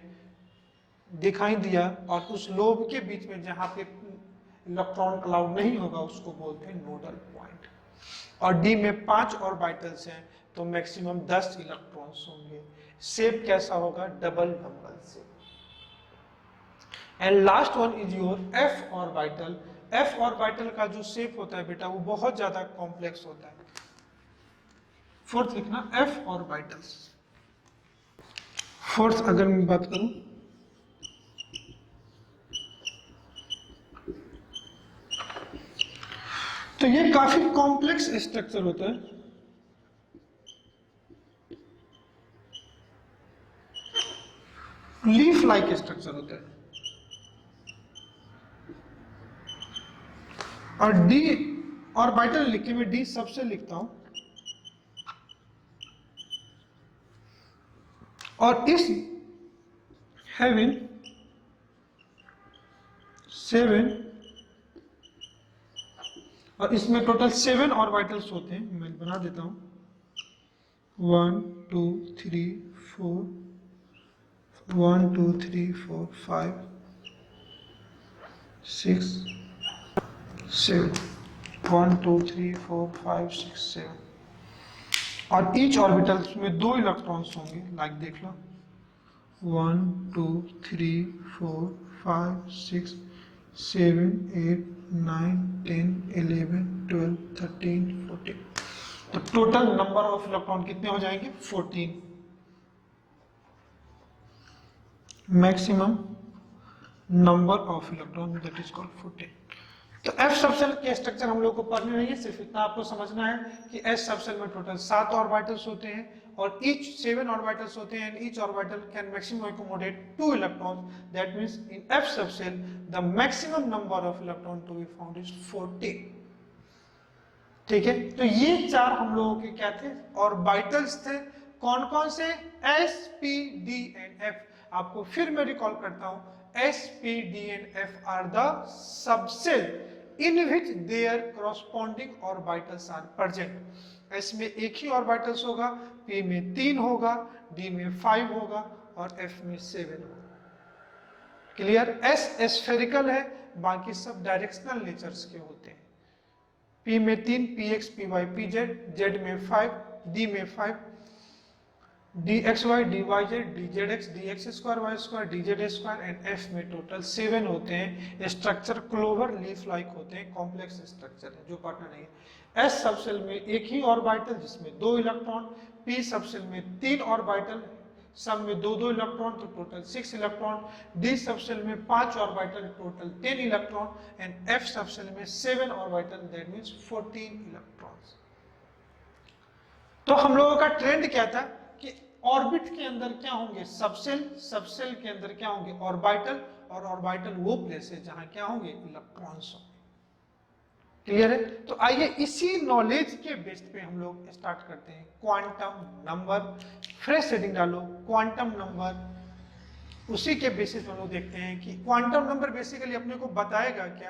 दिखाई दिया, और उस लोब के बीच में जहां पे इलेक्ट्रॉन क्लाउड नहीं होगा उसको बोलते हैं नोडल पॉइंट। और डी में 5 ऑर्बिटल्स हैं तो मैक्सिमम 10 इलेक्ट्रॉन्स होंगे। शेप कैसा होगा? Double number shape. And last one is your F orbital. F orbital का जो शेप होता है बेटा वो बहुत ज्यादा कॉम्प्लेक्स होता है। फोर्थ लिखना एफ ऑर्बिटल्स। फोर्थ अगर मैं बात करूं, तो ये काफी कॉम्प्लेक्स स्ट्रक्चर होता है। लीफ लाइक स्ट्रक्चर होता है। और डी ऑर्बिटल लिख के मैं डी सबसे लिखता हूं, और इस हैविंग 7, और इसमें टोटल 7 ऑर्बिटल्स होते हैं। मैं बना देता हूं 1 2 3 4 1 2 3 4 5 6 7 1 2 3 4 5 6 7, और ईच ऑर्बिटल में 2 इलेक्ट्रॉन्स होंगे। लाइक देख लो 1 2 3 4 5 6 7 8 9 10 11 12 13 14। तो टोटल नंबर ऑफ इलेक्ट्रॉन कितने हो जाएंगे? 14। Maximum number of electron that is called 14। तो एफ सबसेल के स्ट्रक्चर हम लोग को पढ़ने नहीं है, सिर्फ इतना आपको समझना है कि एस सबसेल में टोटल 7 ऑर्बिटल्स होते हैं, और ईच 7 ऑर्बिटल्स होते हैं, and each orbital can maximum accommodate 2 electrons. That means in f subshell the maximum number of electron to be found is 14। ठीक है, तो ये 4 हम लोगों के क्या थे? ऑर्बिटल्स थे। कौन कौन से? S p D and F. आपको फिर मैं रिकॉल करता हूं, S, P, D and F are the subcell in which their corresponding orbitals are present। S में एक ही ऑर्बिटल्स होगा, P में 3 होगा, D में 5 होगा, और F में 7 होगा। क्लियर? S स्फेरिकल है, बाकी सब डायरेक्शनल नेचर्स के होते हैं। P में 3, PX, PY, PZ, Z में 5, D में 5, dxy, dyz, dzx, dx square, y square, dz square, and f में टोटल 7 होते हैं। स्ट्रक्चर क्लोवर लीफ लाइक होते हैं, कॉम्प्लेक्स स्ट्रक्चर है जो पढ़ना नहीं है। s सबसेल में एक ही ऑर्बिटल जिसमें 2 इलेक्ट्रॉन, p सबसेल में 3 ऑर्बिटल, सब में 2-2 इलेक्ट्रॉन, तो टोटल 6 इलेक्ट्रॉन, d सबसेल में 5 orbital, total 10 electron, and f subshell में 7 ऑर्बिटल, दैट मींस 14 इलेक्ट्रॉन्स। तो हम लोगों का ट्रेंड क्या था कि ऑर्बिट के अंदर क्या होंगे? सबसेल, सबसेल के अंदर क्या होंगे? ऑर्बिटल, और ऑर्बिटल वो प्लेस है जहां क्या होंगे? इलेक्ट्रॉन्स होंगे। क्लियर है? तो आइए इसी नॉलेज के बेस पे हम लोग स्टार्ट करते हैं क्वांटम नंबर। फ्रेश हेडिंग डालो, क्वांटम नंबर उसी के बेसिस पर लोग देखते हैं कि क्वांटम नंबर बेसिकली अपने को बताएगा क्या,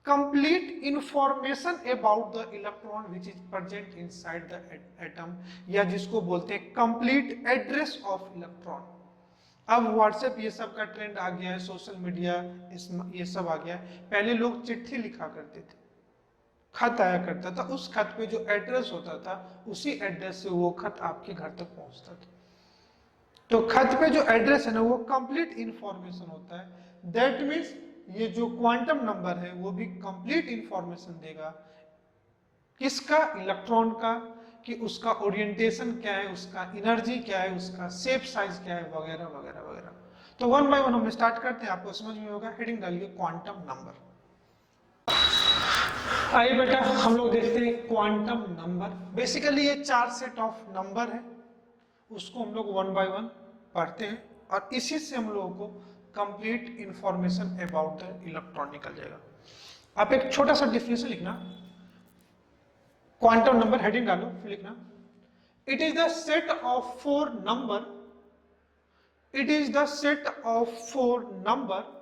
complete information about the electron which is present inside the atom, या जिसको बोलते हैं कंप्लीट एड्रेस ऑफ इलेक्ट्रॉन। अब व्हाट्सएप ये सब का ट्रेंड आ गया है, सोशल मीडिया ये सब आ गया है। पहले लोग चिट्ठी लिखा करते थे, खत आया करता था, उस खत पे जो एड्रेस होता था उसी एड्रेस से वो खत आपके घर तक पहुंचता था। तो खत पे जो एड्रेस है ना वो कंप्लीट इंफॉर्मेशन होता है। दैट मीन्स ये जो क्वांटम नंबर है वो भी कंप्लीट इंफॉर्मेशन देगा किसका, इलेक्ट्रॉन का, कि उसका ओरिएंटेशन क्या है, उसका एनर्जी क्या है, उसका शेप साइज क्या है, वगैरह वगैरह वगैरह। तो वन बाय वन हम स्टार्ट करते हैं, आपको समझ में होगा। हेडिंग डालिए क्वांटम नंबर। आइए बेटा हम लोग देखते हैं क्वांटम नंबर। बेसिकली ये 4 सेट ऑफ नंबर है, उसको हम लोग वन बाय वन पढ़ते हैं और इसी से हम लोगों को complete information about the electron निकल जाएगा। आप एक छोटा सा डिफिनेशन लिखना, क्वांटम नंबर हेडिंग डालो, फिर लिखना it is the set of 4 number, it is the set of 4 number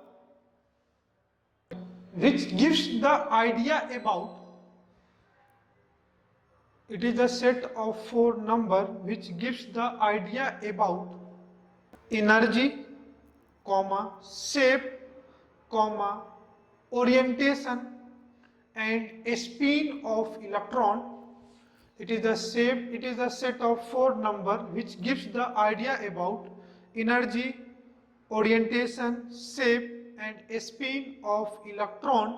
which gives the idea about, it is the set of 4 number which gives the idea about energy, comma, shape, comma, orientation and spin of electron. It is the shape, it is the set of 4 number which gives the idea about energy, orientation, shape and spin of electron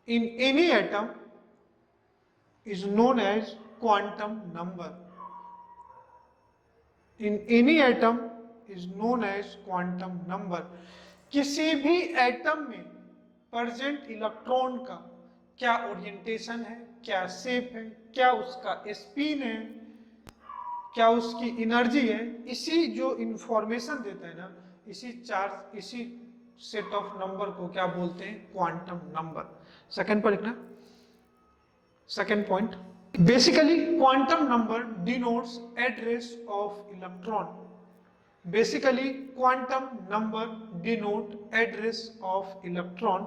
in any atom is known as quantum number. In any atom is known as quantum number. किसी भी atom में present electron का क्या orientation है, क्या shape है, क्या उसका स्पिन है, क्या उसकी एनर्जी है, इसी जो इंफॉर्मेशन देता है ना, इसी सेट ऑफ नंबर को क्या बोलते हैं, क्वांटम नंबर। सेकंड पर लिखना, second point, basically quantum number denotes address of electron. Basically quantum number denote address of electron,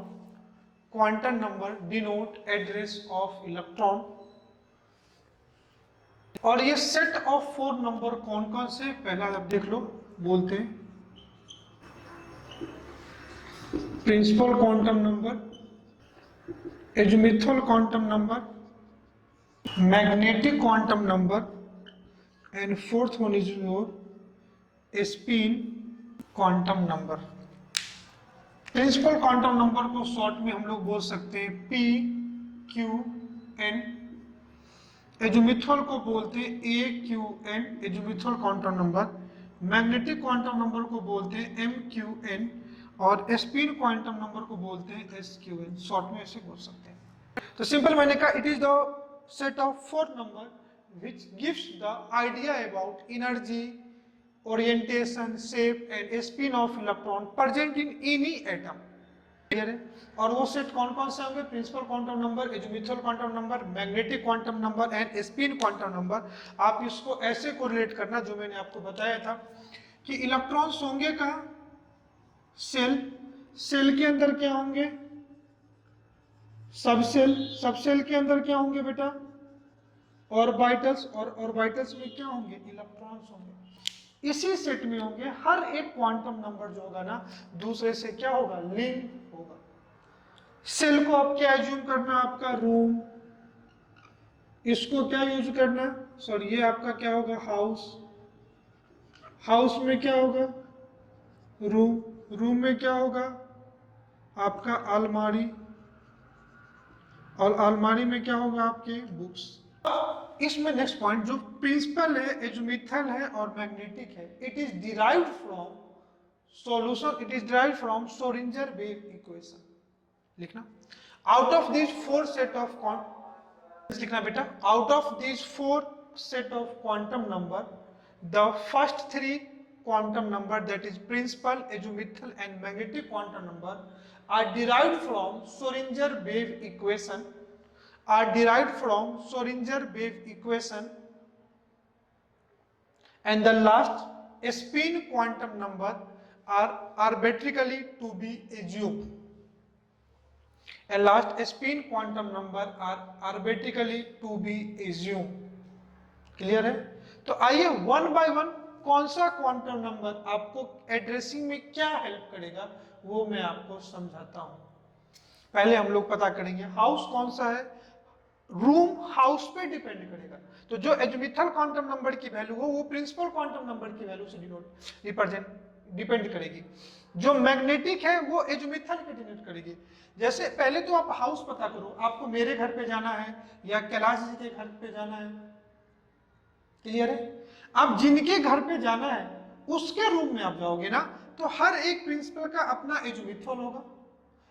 quantum number denote address of electron. और ये सेट ऑफ 4 नंबर कौन कौन से, पहला आप देख लो, बोलते हैं principal quantum number, azimuthal quantum number, magnetic quantum number and fourth one is your spin quantum number. Principal quantum number को शॉर्ट में हम लोग बोल सकते हैं P, Q, N। एजिमुथल को बोलते हैं A, Q, N, azimuthal quantum number. Magnetic quantum number को बोलते हैं M, Q, N और स्पिन क्वांटम नंबर को बोलते हैं S, Q, N। शॉर्ट में ऐसे बोल सकते हैं। तो सिंपल मैंने कहा it is the set of 4 number which gives the idea about energy, orientation, shape and spin of electron present in any atom। Clear है? और वो सेट कौन कौन से होंगे, principal quantum number, azimuthal quantum number, magnetic quantum number and spin quantum number. आप इसको ऐसे कोरिलेट करना जो मैंने आपको बताया था कि इलेक्ट्रॉन्स होंगे कहाँ, सेल, सेल के अंदर क्या होंगे, सब सेल, सब सेल के अंदर क्या होंगे बेटा, ऑर्बिटल्स, और ऑर्बिटल्स में क्या होंगे, इलेक्ट्रॉन्स होंगे। इसी सेट में होंगे। हर एक क्वांटम नंबर जो होगा ना दूसरे से क्या होगा, लिंक होगा। सेल को आप क्या एज्यूम करना, आपका रूम, इसको क्या यूज करना, सॉरी ये आपका क्या होगा, हाउस, हाउस में क्या होगा, रूम, रूम में क्या होगा आपका अलमारी, और अलमारी में क्या होगा आपके बुक्स। इसमें नेक्स्ट पॉइंट जो प्रिंसिपल है, एजिमुथल है और मैग्नेटिक है, it is derived from solution, it is derived from Schrodinger wave equation. लिखना out of this 4 set of लिखना बेटा, out of this 4 set of quantum number the first 3 quantum number, that is principal, azimuthal and magnetic quantum number are derived from Schrödinger wave equation, are derived from Schrödinger wave equation, and the last spin quantum number are arbitrarily to be assumed. And last, spin quantum number are arbitrarily to be assumed. Clear है? तो आइए one by one कौन सा quantum number आपको addressing में क्या help करेगा वो मैं आपको समझाता हूं। पहले हम लोग पता करेंगे हाउस कौन सा है। रूम हाउस पे डिपेंड करेगा। तो जो एजम्यूथल क्वांटम नंबर की वैल्यू हो वो प्रिंसिपल क्वांटम नंबर की वैल्यू से डिपेंड करेगी। जो मैग्नेटिक है वो एजम्यूथल पे डिपेंड करेगी। जैसे पहले तो आप हाउस पता करो, आपको मेरे घर पे जाना है या कैलाश जी के घर पे जाना है, क्लियर है? अब जिनके घर पे जाना है उसके रूम में आप जाओगे ना, तो हर एक प्रिंसिपल का अपना एजम्यूथल होगा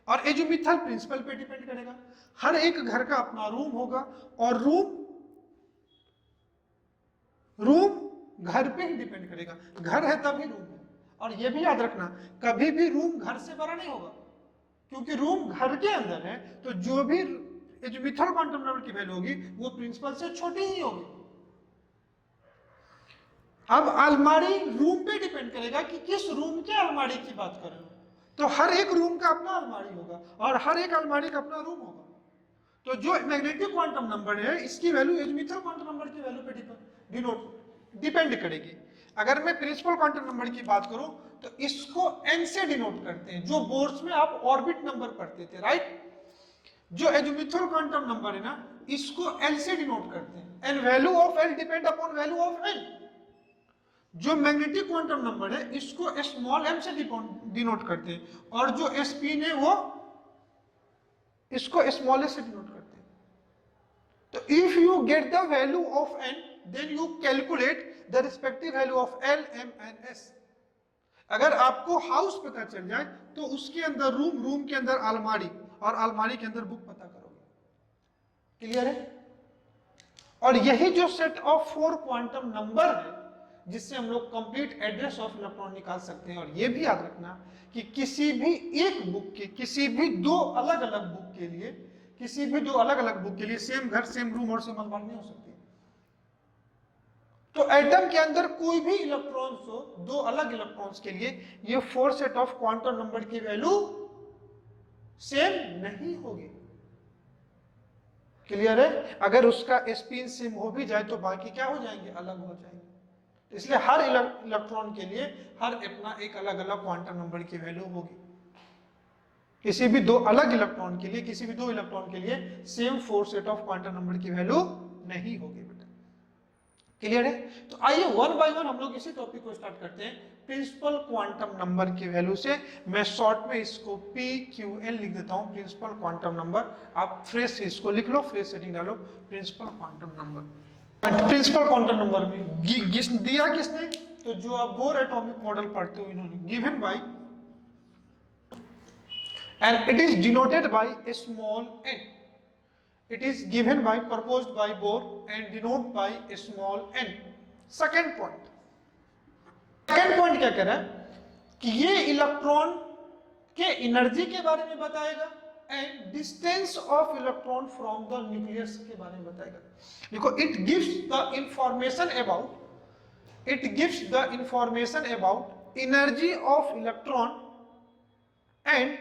और एजम्यूथल प्रिंसिपल पे डिपेंड करेगा। हर एक घर का अपना रूम होगा और रूम घर पे ही डिपेंड करेगा। घर है तभी रूम है। और ये भी याद रखना, कभी भी रूम घर से बड़ा नहीं होगा, क्योंकि रूम घर के अंदर है, तो जो भी एजम्यूथल क्वांटम नंबर की वैल्यू होगी वो प्रिंसिपल से छोटी ही होगी। अब अलमारी रूम पे डिपेंड करेगा कि किस रूम के अलमारी की बात कर रहे हो। तो हर एक रूम का अपना अलमारी होगा और हर एक अलमारी का अपना रूम होगा। तो जो मैग्नेटिक क्वांटम नंबर है इसकी वैल्यू एजम्यूथल क्वांटम नंबर की वैल्यू पे डिपेंड करेगी। अगर मैं प्रिंसिपल क्वांटम नंबर की बात करूं तो इसको n से डिनोट करते हैं, जो बोर्ड्स में आप ऑर्बिट नंबर पढ़ते थे, राइट। जो एजम्यूथल क्वांटम नंबर है ना, इसको l से डिनोट करते हैं, and value of l depend upon value of n। जो मैग्नेटिक क्वांटम नंबर है इसको स्मॉल m से डिनोट करते हैं और जो spin है वो इसको स्मॉल s से डिनोट करते हैं। तो if you get the value of n then you calculate the respective value of l, m and s। अगर आपको हाउस पता चल जाए तो उसके अंदर रूम के अंदर अलमारी और अलमारी के अंदर बुक पता करोगे। क्लियर है? और यही जो सेट ऑफ 4 क्वांटम नंबर है जिससे हम लोग कंप्लीट एड्रेस ऑफ इलेक्ट्रॉन निकाल सकते हैं। और ये भी याद रखना कि किसी भी एक बुक के किसी भी दो अलग अलग बुक के लिए सेम घर, सेम रूम और सेम अलमारी नहीं हो सकती। तो एटम के अंदर कोई भी इलेक्ट्रॉन्स हो, दो अलग इलेक्ट्रॉन्स के लिए ये 4 सेट ऑफ क्वांटम नंबर की वैल्यू सेम नहीं होगी। क्लियर है? अगर उसका स्पिन सेम हो भी जाए तो बाकी क्या हो जाएंगे? अलग हो जाएंगे। इसलिए हर इलेक्ट्रॉन के लिए हर अपना एक अलग अलग क्वांटम नंबर की वैल्यू होगी। किसी भी दो इलेक्ट्रॉन के लिए same 4 set of quantum number की वैल्यू नहीं होगी बेटा। क्लियर है? तो आइए वन बाय वन हम लोग इसी टॉपिक को स्टार्ट करते हैं प्रिंसिपल क्वांटम नंबर की वैल्यू से। मैं शॉर्ट में इसको PQN लिख देता हूं, प्रिंसिपल क्वांटम नंबर। आप फ्रेश इसको लिख लो, फ्रेश सेटिंग डालो, principal quantum number. Principal quantum number में दिया किसने? तो जो आप बोर एटॉमिक मॉडल पढ़ते हो इन्होंने, given by and it is denoted by small n। It is given by, proposed by bore and denote by small n। Second point क्या कह रहा है कि ये इलेक्ट्रॉन के एनर्जी के बारे में बताएगा and distance of electron from the nucleus के बारे में बताएगा। देखो, it gives the information about energy of electron and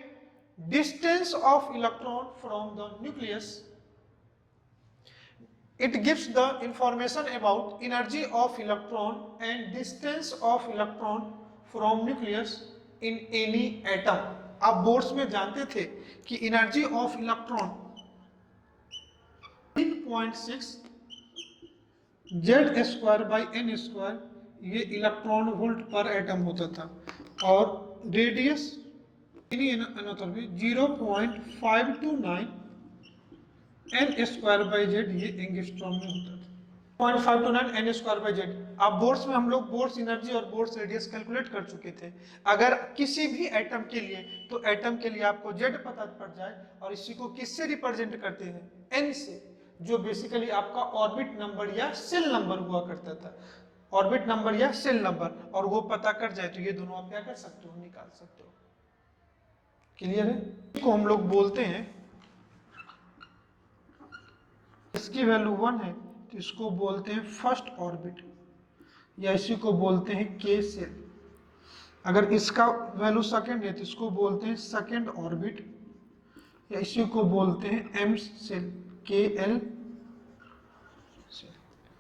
distance of electron from the nucleus. It gives the information about energy of electron and distance of electron from nucleus in any atom। आप boards में जानते थे कि energy of electron 3.6 Z²/n², ये electron volt पर atom होता था और रेडियस 0.529 n²/z ये एंगस्ट्रॉम में होता था। 0.529 n²/z। अब बोर्ड्स में हम लोग बोर्ड्स एनर्जी और बोर्ड्स रेडियस कैलकुलेट कर चुके थे। अगर किसी भी एटम के लिए, तो एटम के लिए आपको z पता पड़ जाए और इसी को किससे रिप्रेजेंट करते हैं? n से, जो बेसिकली आपका ऑर्बिट नंबर या सेल नंबर हुआ करता था। ऑर्बिट नंबर या सेल नंबर, और वो पता कर जाए तो ये दोनों आप क्या कर सकते हो? निकाल सकते हो। क्लियर है? इसको हम लोग बोलते हैं, इसकी वैल्यू 1 है तो इसको बोलते हैं फर्स्ट ऑर्बिट। या इसी को बोलते हैं के सेल। अगर इसका वैल्यू सेकंड है तो इसको बोलते हैं सेकंड ऑर्बिट, या इसी को बोलते हैं एम सेल, के एल सेल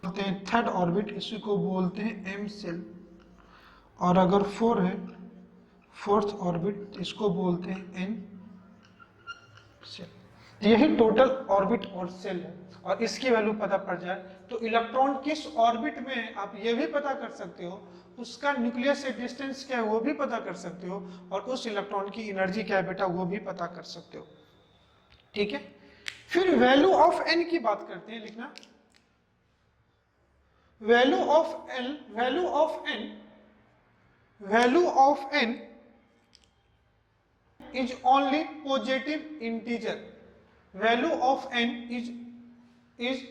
बोलते हैं। थर्ड ऑर्बिट इसी को बोलते हैं एम सेल। और अगर 4 है फोर्थ ऑर्बिट, इसको बोलते हैं एन सेल। यही टोटल ऑर्बिट और सेल है। और इसकी वैल्यू पता पड़ जाए तो इलेक्ट्रॉन किस ऑर्बिट में है आप ये भी पता कर सकते हो, उसका न्यूक्लियस से डिस्टेंस क्या है वो भी पता कर सकते हो, और उस इलेक्ट्रॉन की एनर्जी क्या है बेटा वो भी पता कर सकते हो। ठीक है, फिर वैल्यू ऑफ एन की बात करते हैं, लिखना value of n, value of n, value of n is only positive integer. Value of n is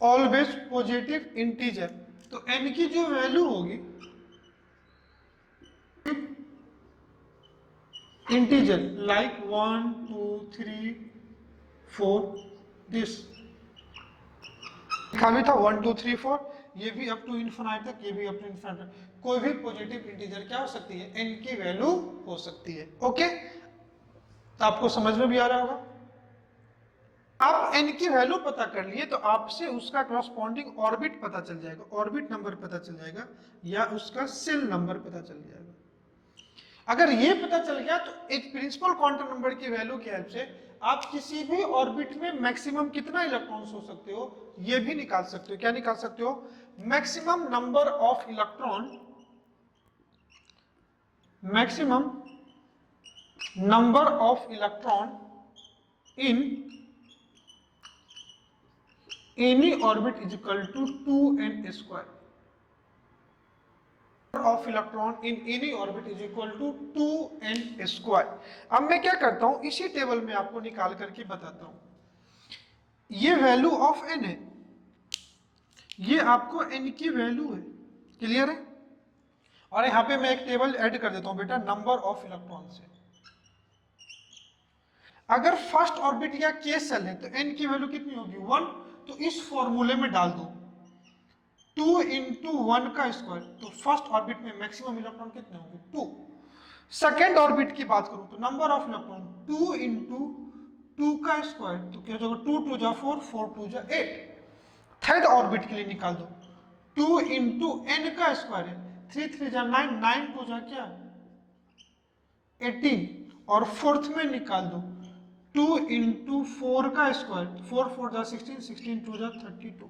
always positive integer. तो n की जो वैल्यू होगी इंटीजर, लाइक 1 2 3 4 दिस लिखा भी था 1 2 3 4, ये भी अप टू इन्फिनाइट तक, ये भी अप टू इन्फिनाइट तक। कोई भी पॉजिटिव इंटीजर क्या हो सकती है, n की वैल्यू हो सकती है। ओके, तो आपको समझ में भी आ रहा होगा। आप n की वैल्यू पता कर लिए तो आपसे उसका करस्पॉन्डिंग ऑर्बिट पता चल जाएगा, ऑर्बिट नंबर पता चल जाएगा, या उसका सेल नंबर पता चल जाएगा। अगर ये पता चल गया तो एक प्रिंसिपल क्वांटम नंबर की वैल्यू की हेल्प से आप किसी भी ऑर्बिट में मैक्सिमम कितना इलेक्ट्रॉन्स हो सकते हो ये भी निकाल सकते हो। क्या निकाल सकते हो, maximum number of electron, maximum number of electron in any orbit is equal to 2n square of electron in any orbit is equal to 2n square. अब मैं क्या करता हूं, इसी टेबल में आपको निकाल करके बताता हूं। ये वैल्यू ऑफ n है, ये आपको n की वैल्यू है, क्लियर है। और यहां पे मैं एक टेबल ऐड कर देता हूं बेटा, नंबर ऑफ इलेक्ट्रॉन से। अगर फर्स्ट ऑर्बिट या के सेल है तो n की वैल्यू कितनी होगी 1, तो इस फॉर्मूले में डाल दो 2 इंटू 1 का स्क्वायर, तो फर्स्ट ऑर्बिट में मैक्सिमम इलेक्ट्रॉन कितने होंगे 2। सेकेंड ऑर्बिट की बात करूं तो नंबर ऑफ इलेक्ट्रॉन 2 इंटू 2 का स्क्वायर, तो क्या होगा 2 2 जा 4, 4 2 जा 8। थर्ड ऑर्बिट के लिए निकाल दो 2 इंटू n का स्क्वायर है, 3 3 जा 9, 9 2 जा क्या 18। और फोर्थ में निकाल दो 2 इंटू 4 का स्क्वायर, 4 4 जा 16, 16 2 जा 32।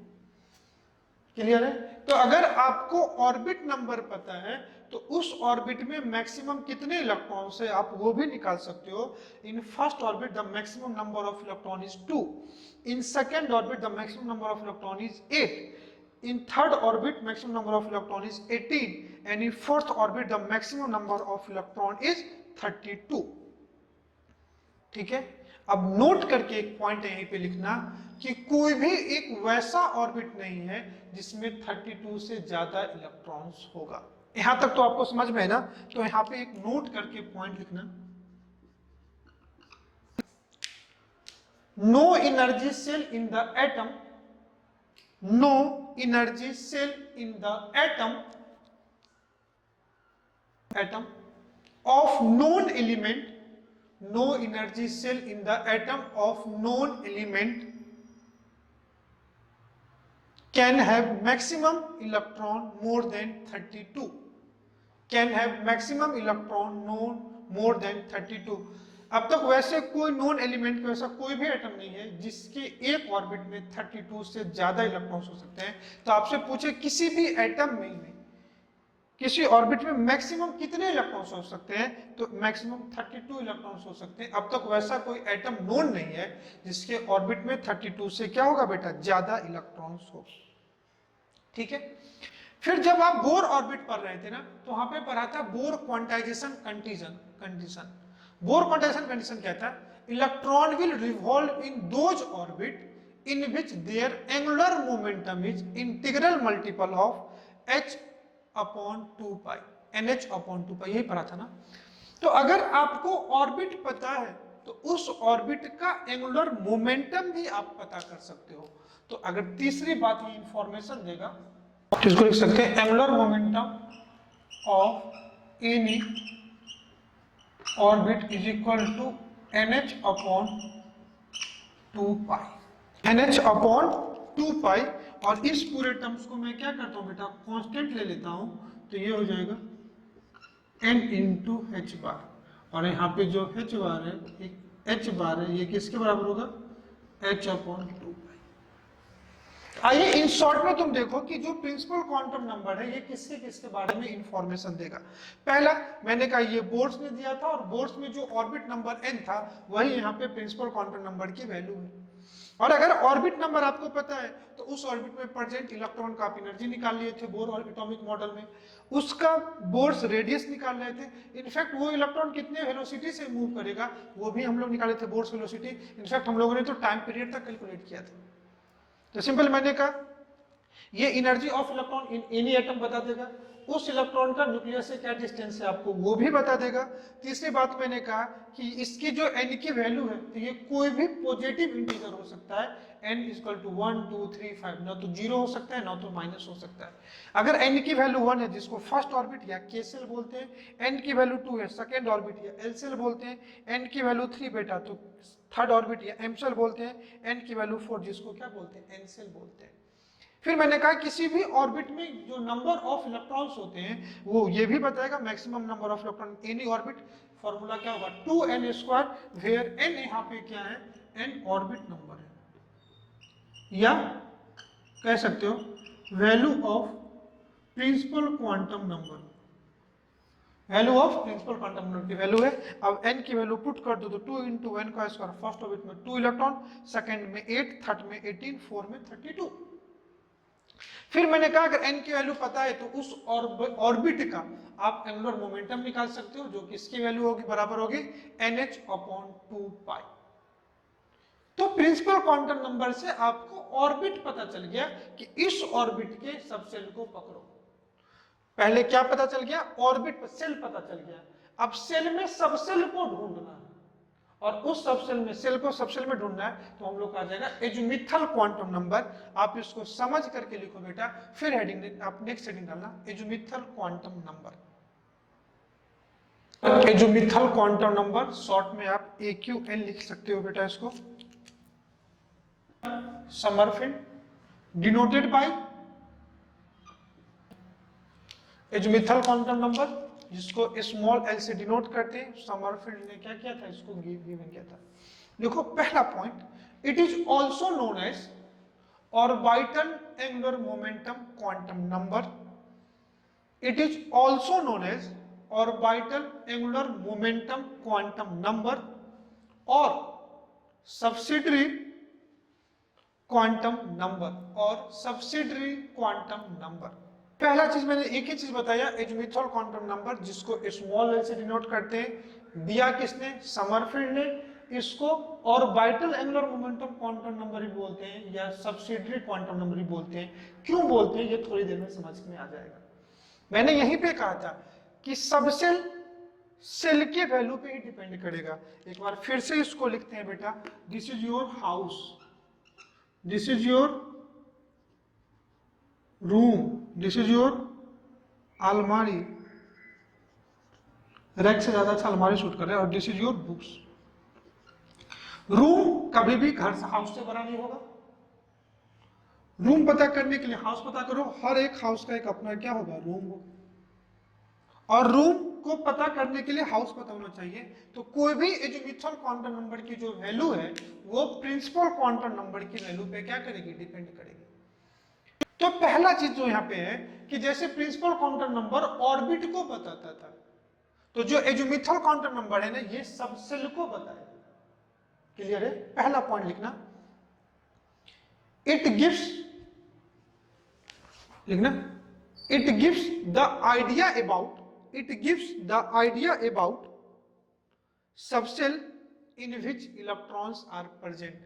क्लियर है। तो अगर आपको ऑर्बिट नंबर पता है तो उस ऑर्बिट में मैक्सिमम कितने इलेक्ट्रॉन है आप वो भी निकाल सकते हो। In first orbit the maximum number of electron is 2, in second orbit the maximum number of electron is 8, in third orbit maximum number of electron is 18, and in fourth orbit the maximum number of electron is 32। ठीक है, अब note करके एक point यहीं पे लिखना कि कोई भी एक वैसा ऑर्बिट नहीं है जिसमें 32 से ज्यादा इलेक्ट्रॉन्स होगा। यहां तक तो आपको समझ में है ना, तो यहां पे एक नोट करके पॉइंट लिखना, no energy shell in the atom, no energy cell in the atom of known element, no energy cell in the atom of known element can have maximum electron more than 32, can have maximum electron more than 32। अब तक वैसे कोई non element का ऐसा कोई भी atom नहीं है जिसके एक ऑर्बिट में 32 से ज्यादा इलेक्ट्रॉन्स हो सकते हैं। तो आपसे पूछे किसी भी एटम में किसी ऑर्बिट में मैक्सिमम कितने इलेक्ट्रॉन्स हो सकते हैं, तो मैक्सिमम 32 इलेक्ट्रॉन्स हो सकते हैं। अब तक वैसा कोई एटम नोन नहीं है जिसके ऑर्बिट में 32 से क्या होगा बेटा ज्यादा इलेक्ट्रॉन्स हो। ठीक है, फिर जब आप बोर ऑर्बिट पढ़ रहे थे ना तो वहां पे पढ़ा था Bohr quantization condition. Bohr quantization condition कहता है electron will revolve in those orbit in which their angular momentum is integral multiple of h upon 2 pi, nh upon 2 pi, यही पढ़ा था ना। तो अगर आपको ऑर्बिट पता है तो उस ऑर्बिट का एंगुलर मोमेंटम भी आप पता कर सकते हो। तो अगर तीसरी बात ये इंफॉर्मेशन देगा इसको लिख सकते हैं angular momentum of any orbit is equal to NH upon 2 pi, NH upon 2 pi. और इस पूरे टर्म्स को मैं क्या करता हूँ बेटा, कांस्टेंट ले लेता हूँ, तो ये हो जाएगा n इंटू एच बार, और यहाँ पे जो h बार है, h बार है, ये किसके बराबर होगा, h अपॉन 2 पाई। आइए इन शॉर्ट में तुम देखो कि जो प्रिंसिपल क्वांटम नंबर है ये किसके किसके बारे में इंफॉर्मेशन देगा। पहला मैंने कहा ये बोर्ड्स ने दिया था, और बोर्ड्स में जो ऑर्बिट नंबर n था वही यहाँ पे प्रिंसिपल क्वांटम नंबर की वैल्यू है। और अगर ऑर्बिट नंबर आपको पता है तो उस ऑर्बिट में प्रेजेंट इलेक्ट्रॉन का आप एनर्जी निकाल लिए थे बोर और एटॉमिक मॉडल में, उसका बोर्स रेडियस निकाल रहे थे, इनफैक्ट वो इलेक्ट्रॉन कितने वेलोसिटी से मूव करेगा वो भी हम लोग निकाले थे, बोर्स वेलोसिटी। इनफैक्ट हम लोगों ने तो टाइम पीरियड तक कैलकुलेट किया था। तो सिंपल मैंने कहा ये energy of electron in any atom बता देगा, उस इलेक्ट्रॉन का न्यूक्लियस से क्या डिस्टेंस है आपको वो भी बता देगा। तीसरी बात मैंने कहा कि इसकी जो n की वैल्यू है तो ये कोई भी पॉजिटिव इंटीजर हो सकता है, n इक्वल टू 1 2 3 5, ना तो 0 हो सकता है ना तो माइनस हो सकता है। अगर n की वैल्यू 1 है जिसको फर्स्ट ऑर्बिट या k सेल बोलते हैं, n की वैल्यू 2 है सेकेंड ऑर्बिट या l सेल बोलते हैं, n की वैल्यू 3 बेटा तो थर्ड ऑर्बिट या m सेल बोलते हैं, n की वैल्यू 4 जिसको क्या बोलते हैं, n सेल बोलते हैं। फिर मैंने कहा किसी भी ऑर्बिट में जो नंबर ऑफ इलेक्ट्रॉन्स होते हैं वो ये भी बताएगा maximum number of electron any orbit. Formula क्या होगा 2n², वेयर n यहाँ पे क्या है, n ऑर्बिट नंबर है, या कह सकते हो value of principal quantum number, value of principal quantum number की वैल्यू है। अब n की वैल्यू पुट कर दो तो 2 इंटू n का स्क्वायर, फर्स्ट ऑर्बिट में 2 इलेक्ट्रॉन, सेकेंड में 8, थर्ड में 18, फोर्थ में 32। फिर मैंने कहा अगर n की वैल्यू पता है तो उस ऑर्बिट का आप एंगुलर मोमेंटम निकाल सकते हो, जो कि इसकी वैल्यू होगी बराबर होगी NH अपॉन 2 पाई। तो प्रिंसिपल क्वांटम नंबर से आपको ऑर्बिट पता चल गया कि इस ऑर्बिट के सबसेल को पकड़ो। पहले क्या पता चल गया, ऑर्बिट सेल पता चल गया, अब सेल में सबसेल को ढूंढना है, और उस सबसेल में सेल को सबसेल में ढूंढना है तो हम लोग का आ जाएगा एजुमिथल क्वांटम नंबर। आप इसको समझ करके लिखो बेटा, फिर हेडिंग आप नेक्स्ट हेडिंग डालना azimuthal quantum number. Azimuthal quantum number short में आप AQN लिख सकते हो बेटा इसको, Sommerfeld denoted by azimuthal quantum number जिसको स्मॉल l से डिनोट करते हैं। समरफिल्ड ने क्या किया था, इसको गिवन किया था। देखो पहला point, it is also known as orbital angular momentum quantum number, it is also known as orbital angular momentum quantum number और सब्सिडरी क्वांटम नंबर, और सब्सिडरी क्वांटम नंबर। पहला चीज मैंने एक ही चीज बताया, एजुमिथल क्वांटम नंबर जिसको स्मॉल l से डिनोट करते हैं, दिया किसने, समरफिल्ड ने। इसको orbital angular momentum quantum number ही बोलते हैं या सब्सिडरी क्वांटम नंबर ही बोलते हैं। क्यों बोलते हैं ये थोड़ी देर में समझ में आ जाएगा। मैंने यहीं पे कहा था कि सबसेल सेल के वैल्यू पे ही डिपेंड करेगा। एक बार फिर से इसको लिखते हैं बेटा, this is your house, this is your room, this is your अलमारी, रैक से ज्यादा अच्छा अलमारी शूट कर रहा है, और this is your books. Room कभी भी घर से हाउस से बड़ा नहीं होगा। रूम पता करने के लिए हाउस पता करो, हर एक हाउस का एक अपना क्या होगा, रूम होगा, और रूम को पता करने के लिए हाउस पता होना चाहिए। तो कोई भी एजुमिथल क्वांटम नंबर की जो वैल्यू है वो प्रिंसिपल क्वांटम नंबर की वैल्यू पे क्या करेगी, डिपेंड करेगी। तो पहला चीज जो यहाँ पे है कि जैसे प्रिंसिपल क्वांटम नंबर ऑर्बिट को बताता था, तो जो एजुमिथल क्वांटम नंबर है ना ये सबसेल को बताएगा। क्लियर है, पहला पॉइंट लिखना, इट गिव्स, लिखना, it gives the idea about, it gives the idea about subcell in which electrons are present.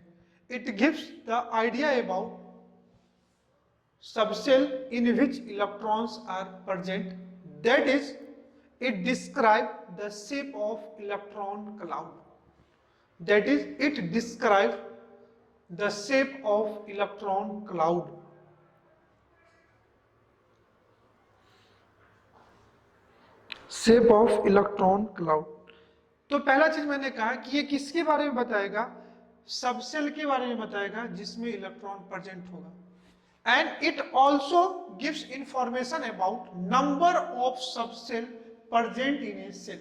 It gives the idea about subcell in which electrons are present. That is, it describes the shape of electron cloud. That is, it describes the shape of electron cloud. Shape of electron cloud. तो पहला चीज मैंने कहा कि ये किसके बारे में बताएगा, सबसेल के बारे में बताएगा जिसमें इलेक्ट्रॉन प्रेजेंट होगा। And it also gives information about number of subshell present in a shell.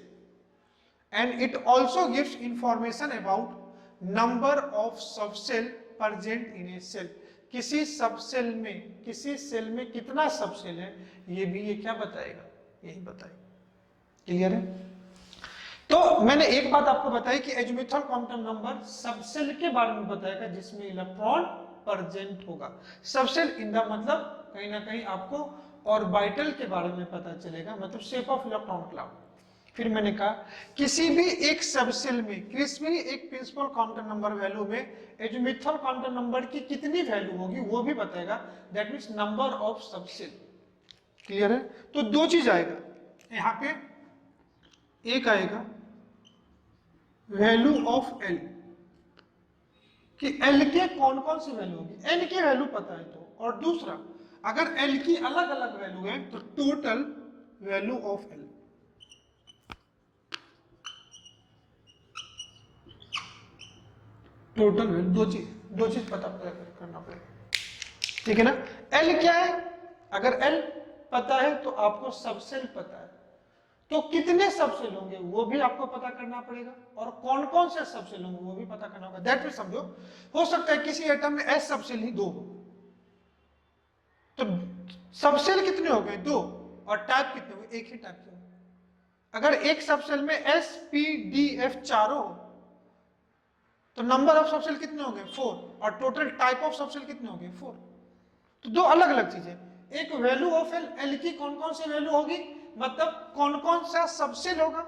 And it also gives information about number of subshell present in a shell. किसी सबसेल में, किसी सेल में कितना सबसेल है, ये भी ये क्या बताएगा, यही बताएगा। क्लियर है? तो मैंने एक बात आपको बताई कि एजम्यूथल क्वांटम नंबर सबसेल के बारे में बताएगा जिसमें इलेक्ट्रॉन प्रेजेंट होगा। सबसेल इन द मतलब कहीं ना कहीं आपको ऑर्बिटल के बारे में पता चलेगा, मतलब शेप ऑफ इलेक्ट्रॉन क्लाउड। फिर मैंने कहा किसी भी एक सबसेल में, किसी भी एक प्रिंसिपल क्वांटम नंबर वैल्यू में एजम्यूथल क्वांटम नंबर की कितनी वैल्यू होगी वो भी बताएगा, that means number of subshell. Clear है? तो दो चीज आएगा यहाँ पे, एक आएगा वैल्यू ऑफ एल, कि एल के कौन कौन सी वैल्यू होगी, एन की वैल्यू पता है तो, और दूसरा अगर एल की अलग अलग वैल्यू है तो total value of L. Total value, दो चीज पता करना पड़ेगा। ठीक है ना? एल क्या है, अगर एल पता है तो आपको सबसेल पता है, तो कितने सबसेल होंगे वो भी आपको पता करना पड़ेगा, और कौन कौन से सबसेल होंगे वो भी पता करना होगा। दैट मीन समझो, हो सकता है किसी एटम में एस सबसेल ही 2 हो, तो सबसेल कितने हो गए 2, और टाइप कितने हो गए, एक ही टाइप के। अगर एक सबसेल में एस पी डी एफ चारों हो तो नंबर ऑफ सबसेल कितने हो गए 4, और टोटल टाइप ऑफ सबसेल कितने हो गए 4। तो दो अलग अलग चीजें, एक वैल्यू ऑफ एल, एल की कौन कौन सी वैल्यू होगी, मतलब कौन कौन सा सबसेल होगा,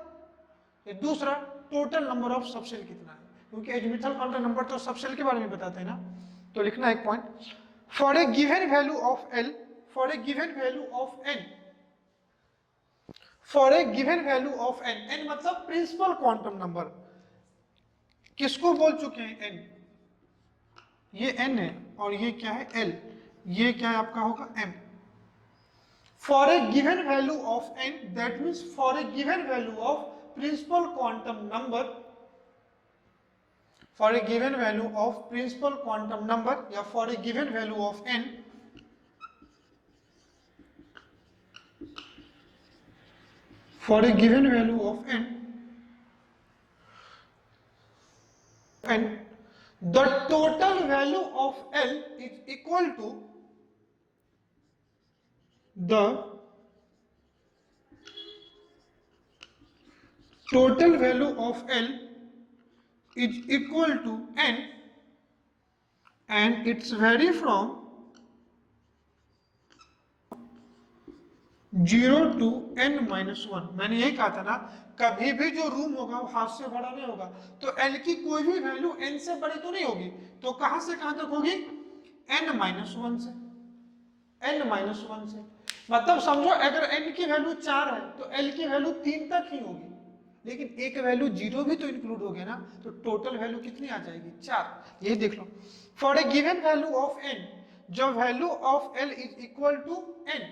ये दूसरा टोटल नंबर ऑफ सबसेल कितना है, क्योंकि एजम्यूथल क्वांटम नंबर तो सबसेल के बारे में बताते हैं ना। तो लिखना एक point, for a given value of l, for a given value of N, for a given value of n, n मतलब प्रिंसिपल क्वांटम नंबर, किसको बोल चुके हैं एन, ये एन है और ये क्या है एल, ये क्या है आपका होगा M. For a given value of N, that means for a given value of principal quantum number, for a given value of principal quantum number या for a given value of N, for a given value of N, and the total value of L is equal to the total value of L is equal to N, and it's vary from 0 to n minus 1। मैंने यही कहा था ना, कभी भी जो room होगा वो हाफ से बड़ा नहीं होगा, तो l की कोई भी वैल्यू n से बड़ी तो नहीं होगी, तो कहां से कहां तक होगी, n माइनस 1 से, n माइनस 1 से। मतलब समझो अगर n की वैल्यू 4 है तो l की वैल्यू 3 तक ही होगी, लेकिन एक वैल्यू 0 भी तो इंक्लूड हो गया ना, तो टोटल वैल्यू कितनी आ जाएगी 4। यही देख लो, for a given value of n, जो value of l is equal to n,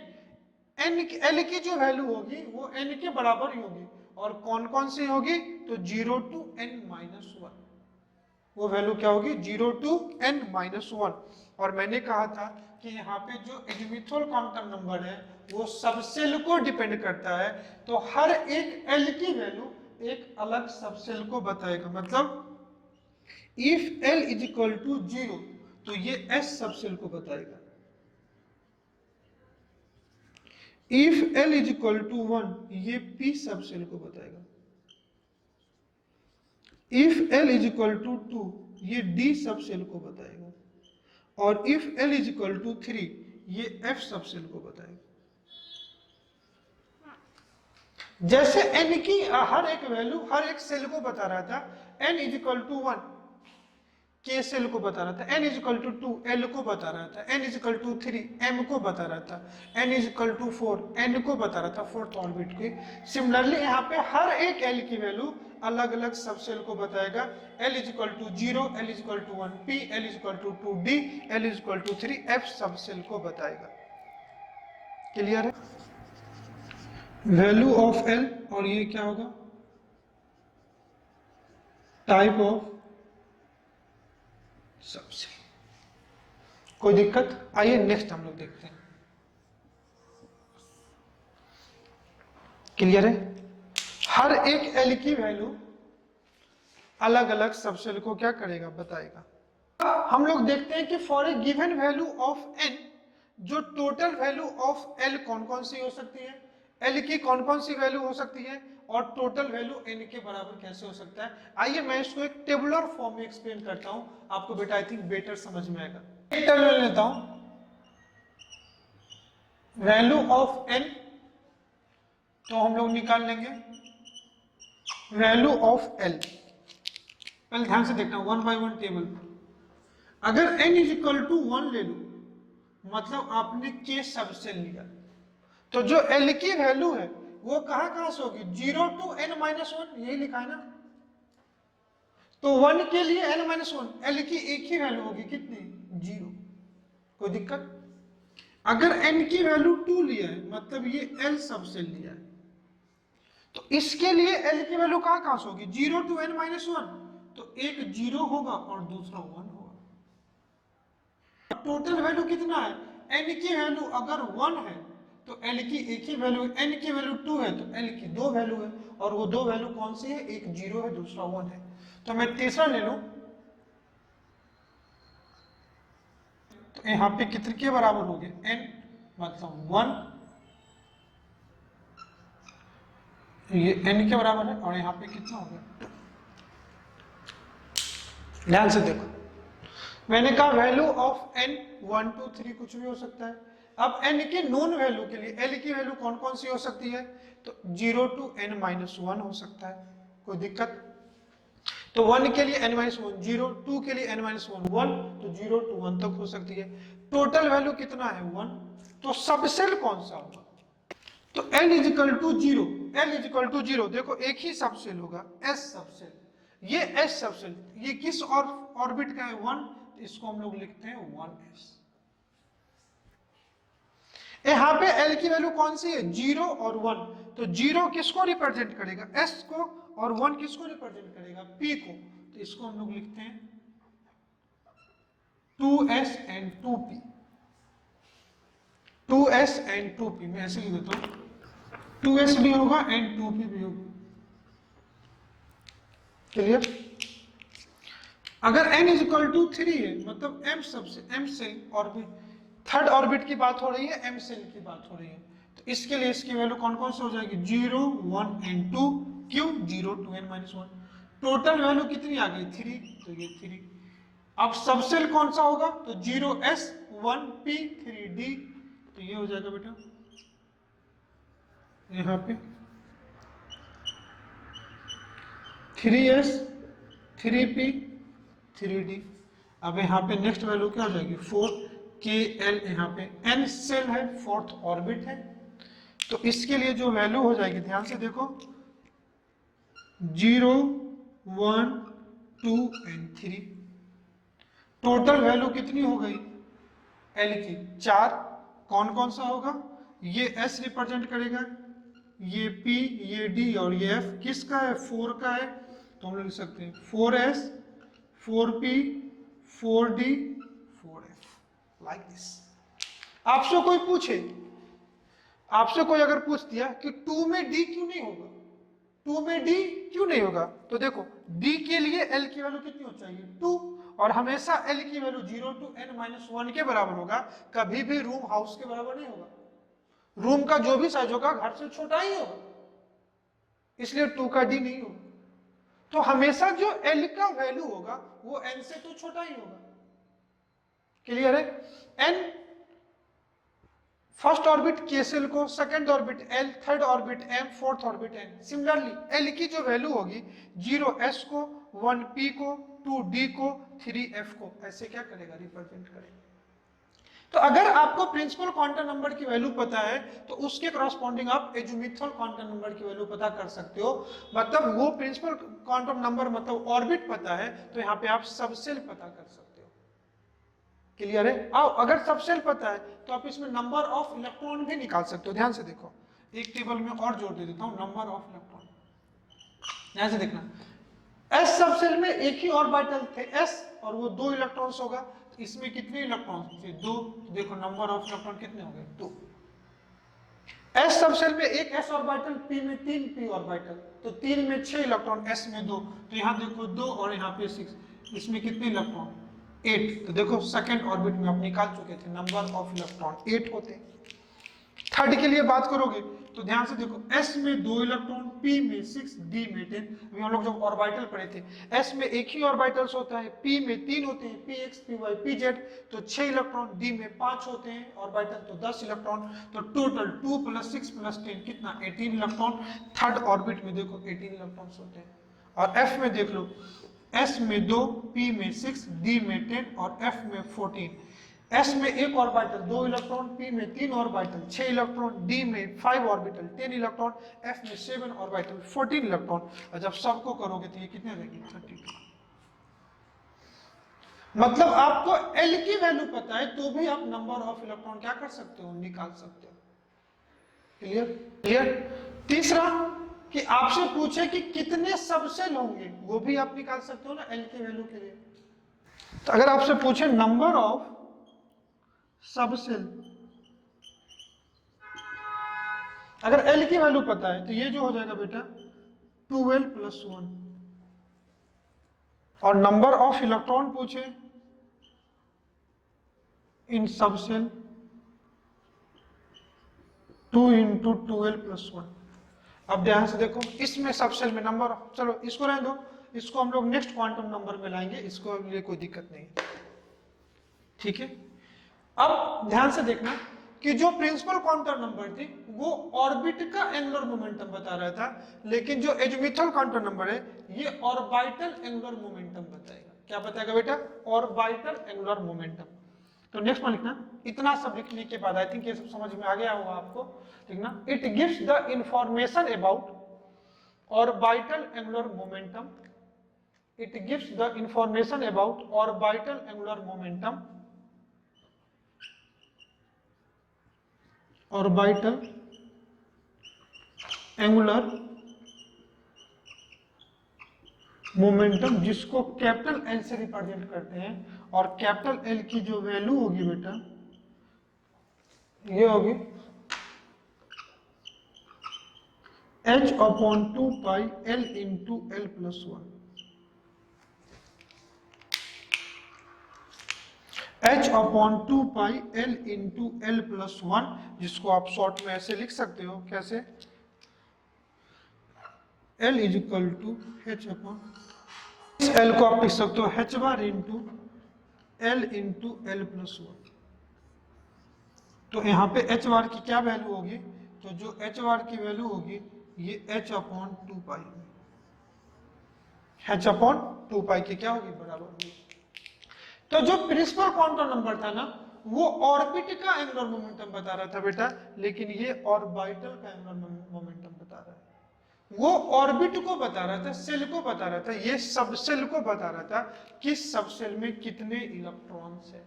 L की जो वैल्यू होगी वो एन के बराबर ही होगी, और कौन कौन सी होगी, तो 0 टू n माइनस 1, वो वैल्यू क्या होगी 0 टू n माइनस 1। और मैंने कहा था कि यहाँ पे जो एजम्यूथल क्वांटम नंबर है वो सबसेल को डिपेंड करता है, तो हर एक एल की वैल्यू एक अलग सबसेल को बताएगा। मतलब if l is equal to 0 तो ये एस सबसेल को बताएगा, if L is equal to 1 ये P सबसेल को बताएगा, if L is equal to 2 ये D सबसेल को बताएगा, और if L is equal to 3 ये F सबसेल को बताएगा। जैसे n की हर एक वैल्यू हर एक सेल को बता रहा था, n इज इक्वल टू 1 के सेल को बता रहा था, n is equal to 2 l को बता रहा था, n is equal to 3 m को बता रहा था, n is equal to 4 n को बता रहा था, फोर्थ ऑर्बिट की। सिमिलरली यहाँ पे हर एक l की वैल्यू अलग अलग सबसेल को बताएगा, l is equal to 0, l is equal to 1 p, l is equal to 2 d, l is equal to 3 f subshell को बताएगा। क्लियर है? वैल्यू ऑफ एल, और ये क्या होगा, टाइप ऑफ सबसेल। कोई दिक्कत? आइए नेक्स्ट हम लोग देखते हैं। क्लियर है? हर एक एल की वैल्यू अलग अलग सबसेल को क्या करेगा, बताएगा। हम लोग देखते हैं कि for a given value of n, जो टोटल वैल्यू ऑफ एल कौन कौन सी हो सकती है, एल की कौन कौन सी वैल्यू हो सकती है, और टोटल वैल्यू एन के बराबर कैसे हो सकता है। आइए मैं इसको एक टेबुलर फॉर्म में एक्सप्लेन करता हूं, आपको बेटा आई थिंक बेटर समझ में आएगा। एक टेबल लेता हूं, वैल्यू ऑफ एन, तो हम लोग निकाल लेंगे वैल्यू ऑफ एल। पहले ध्यान से देखना, वन बाय वन टेबल। अगर n इज इक्वल टू 1 ले लो, मतलब आपने k सबसेल लिया, तो जो l की वैल्यू है वो कहां कहां से होगी, 0 टू n माइनस 1, यही लिखा है ना। तो 1 के लिए n माइनस 1, l की एक ही वैल्यू होगी, कितनी, 0। कोई दिक्कत? अगर n की वैल्यू 2 लिया है, मतलब ये l सबसेल लिया है, तो इसके लिए l की वैल्यू कहां कहां से होगी, 0 टू n माइनस 1, तो एक 0 होगा और दूसरा 1 होगा। टोटल वैल्यू कितना है, n की वैल्यू अगर 1 है तो l की एक ही वैल्यू, n की वैल्यू 2 है तो l की दो वैल्यू है, और वो दो वैल्यू कौन सी है, एक 0 है दूसरा 1 है। तो मैं तीसरा ले लूं, तो यहां पे कितने के बराबर हो गए, n मतलब 1, ये n के बराबर है, और यहां पे कितना हो गया, 2। ध्यान से देखो, मैंने कहा वैल्यू ऑफ n 1 2 3 कुछ भी हो सकता है। अब n के नोन वैल्यू के लिए l की वैल्यू कौन कौन सी हो सकती है, तो 0 टू n माइनस 1 हो सकता है। कोई दिक्कत? तो 1 के लिए n माइनस 1 0, 2 के लिए n माइनस 1 1, तो 0 टू 1 तक हो सकती है। टोटल वैल्यू कितना है, 1। तो सबसेल कौन सा होगा, तो l is equal to 0, l is equal to 0, देखो एक ही सबसेल होगा, s सबसेल। ये s सबसेल, ये किस ऑर्बिट का है, 1, इसको हम लोग लिखते हैं 1s। यहां पे l की वैल्यू कौन सी है, 0 और 1, तो 0 किसको रिप्रेजेंट करेगा, s को, और 1 किसको रिप्रेजेंट करेगा, p को। तो इसको हम लोग लिखते हैं 2s and 2p, 2s and 2p, मैं ऐसे लिख देता हूं, 2s भी होगा एंड 2p भी होगा। क्लियर? अगर n इज इक्वल टू 3 है, मतलब m सबसे m shell orbit, third orbit की बात हो रही है, m सेल की बात हो रही है, तो इसके लिए इसकी वैल्यू कौन कौन से हो जाएगी, 0 1 एंड 2। क्यों, 0 to n minus 1। Total value कितनी आ गई, 3, तो ये 3। अब सबसेल कौन सा होगा, तो 0s 1p 3d, तो ये हो जाएगा बेटा यहाँ पे 3s 3p 3d। अब यहाँ पे नेक्स्ट वैल्यू क्या हो जाएगी, 4kl, यहाँ पे n सेल है, फोर्थ ऑर्बिट है, तो इसके लिए जो वैल्यू हो जाएगी, ध्यान से देखो, 0 1 2 एंड 3। टोटल वैल्यू कितनी हो गई, l की 4। कौन कौन सा होगा, ये s रिप्रेजेंट करेगा, ये p, ये d और ये f किसका है, 4 का है, तो हम लोग लिख सकते हैं 4s 4p 4d 4f, like this. आपसे कोई पूछे, आपसे कोई अगर पूछ दिया कि 2 में d क्यों नहीं होगा, 2 में d क्यों नहीं होगा, तो देखो d के लिए l की वैल्यू कितनी हो चाहिए, 2, और हमेशा l की वैल्यू 0 टू n माइनस 1 के बराबर होगा, कभी भी रूम हाउस के बराबर नहीं होगा। रूम का जो भी साइज होगा घर से छोटा ही होगा, इसलिए 2 का d नहीं होगा। तो हमेशा जो l का वैल्यू होगा वो n से तो छोटा ही होगा। क्लियर है? n first orbit k shell को, second orbit l, third orbit m, fourth orbit n। Similarly l की जो वैल्यू होगी, 0s को, 1p को, 2d को, 3f को, ऐसे क्या करेगा, रिप्रेजेंट करेगा। तो अगर आपको प्रिंसिपल क्वांटम नंबर की वैल्यू पता है तो उसके करस्पॉन्डिंग आप एजुमिथल क्वांटम नंबर की वैल्यू पता कर सकते हो। मतलब वो प्रिंसिपल क्वांटम नंबर मतलब ऑर्बिट पता है तो यहाँ पे आप सबसेल पता कर सकते हो। क्लियर है? आओ, अगर सबसेल पता है तो आप इसमें नंबर ऑफ इलेक्ट्रॉन भी निकाल सकते हो। ध्यान से देखो, एक टेबल में और जोड़ दे देता हूं, नंबर ऑफ इलेक्ट्रॉन। यहां से देखना एस सब शेल में एक ही ऑर्बिटल थे एस, और वो 2 इलेक्ट्रॉन्स होगा। तो इसमें कितने इलेक्ट्रॉन्स थे? 2। देखो नंबर ऑफ इलेक्ट्रॉन कितने हो गए? 2। एस सब शेल में एक एस ऑर्बिटल, पी में 3 पी ऑर्बिटल, तो 3 में 6 इलेक्ट्रॉन, एस में 2, तो यहां देखो 2 और यहां पे 6, इसमें कितने इलेक्ट्रॉन? 8। तो देखो सेकंड ऑर्बिट में आप निकाल चुके थे, नंबर ऑफ इलेक्ट्रॉन 8 होते हैं। थर्ड के लिए बात करोगे तो ध्यान से देखो, s में 2 इलेक्ट्रॉन, p में 6, d में 10। अभी हम लोग जब ऑर्बिटल पढ़े थे, s में एक ही ऑर्बिटल्स होता है, p में 3 होते हैं, px, py, pz, तो 6 इलेक्ट्रॉन, d में 5 होते हैं ऑर्बिटल, तो 10 इलेक्ट्रॉन, तो टोटल 2 + 6 + 10 कितना? 18 इलेक्ट्रॉन। थर्ड ऑर्बिट में देखो 18 इलेक्ट्रॉन्स होते हैं। और f में देख लो, s में 2, p में 6, d में 10 और f में 14। s में एक ऑर्बिटल 2 इलेक्ट्रॉन, p में 3 ऑर्बिटल 6 इलेक्ट्रॉन, d में 5 ऑर्बिटल 10 इलेक्ट्रॉन, f में 7 ऑर्बिटल 14 इलेक्ट्रॉन। और जब सबको करोगे तो ये कितने रहेंगे? 32। मतलब आपको L की वैल्यू पता है तो भी आप नंबर ऑफ इलेक्ट्रॉन क्या कर सकते हो? निकाल सकते हो। क्लियर? क्लियर। तीसरा कि आपसे पूछे कि कितने सबसेल होंगे, वो भी आप निकाल सकते हो ना L की वैल्यू के लिए। तो अगर आपसे पूछे नंबर ऑफ सबसेल, अगर L की वैल्यू पता है तो ये जो हो जाएगा बेटा 12 + 1, और नंबर ऑफ इलेक्ट्रॉन पूछे इन सबसेल 2 × 12 + 1। अब ध्यान से देखो, इसमें सबसेल में नंबर, चलो इसको रहने दो, इसको हम लोग नेक्स्ट क्वांटम नंबर में लाएंगे, इसको लिए कोई दिक्कत नहीं है, ठीक है। अब ध्यान से देखना कि जो प्रिंसिपल क्वांटम नंबर थी वो ऑर्बिट का एंगुलर मोमेंटम बता रहा था, लेकिन जो एजीमुथल क्वांटम नंबर है ये ऑर्बिटल एंगुलर मोमेंटम बताएगा। क्या बताएगा बेटा? Orbital angular momentum. तो नेक्स्ट में लिखना, इतना सब लिखने के बाद आई थिंक ये सब समझ में आ गया होगा आपको। लिखना, it gives the information about orbital angular momentum, it gives the information about orbital angular momentum, orbital angular momentum, जिसको कैपिटल एल से रिप्रेजेंट करते हैं, और कैपिटल एल की जो वैल्यू होगी बेटा ये होगी h/2π L × L+1, h/2π L × L+1, जिसको आप शॉर्ट में ऐसे लिख सकते हो, कैसे? L = h/, इस L को आप लिख सकते हो h bar × L × L+1। तो यहाँ पे h बार की क्या वैल्यू होगी? तो जो h बार की वैल्यू होगी ये h/2π, h/2π की क्या होगी? बराबर होगी। तो जो प्रिंसिपल क्वांटम नंबर था ना वो ऑर्बिट का एंगुलर मोमेंटम बता रहा था बेटा, लेकिन ये ऑर्बिटल का एंगुलर मोमेंटम बता रहा है। वो ऑर्बिट को बता रहा था, सेल को बता रहा था, ये सबसेल को बता रहा था कि सबसेल में कितने इलेक्ट्रॉन्स है।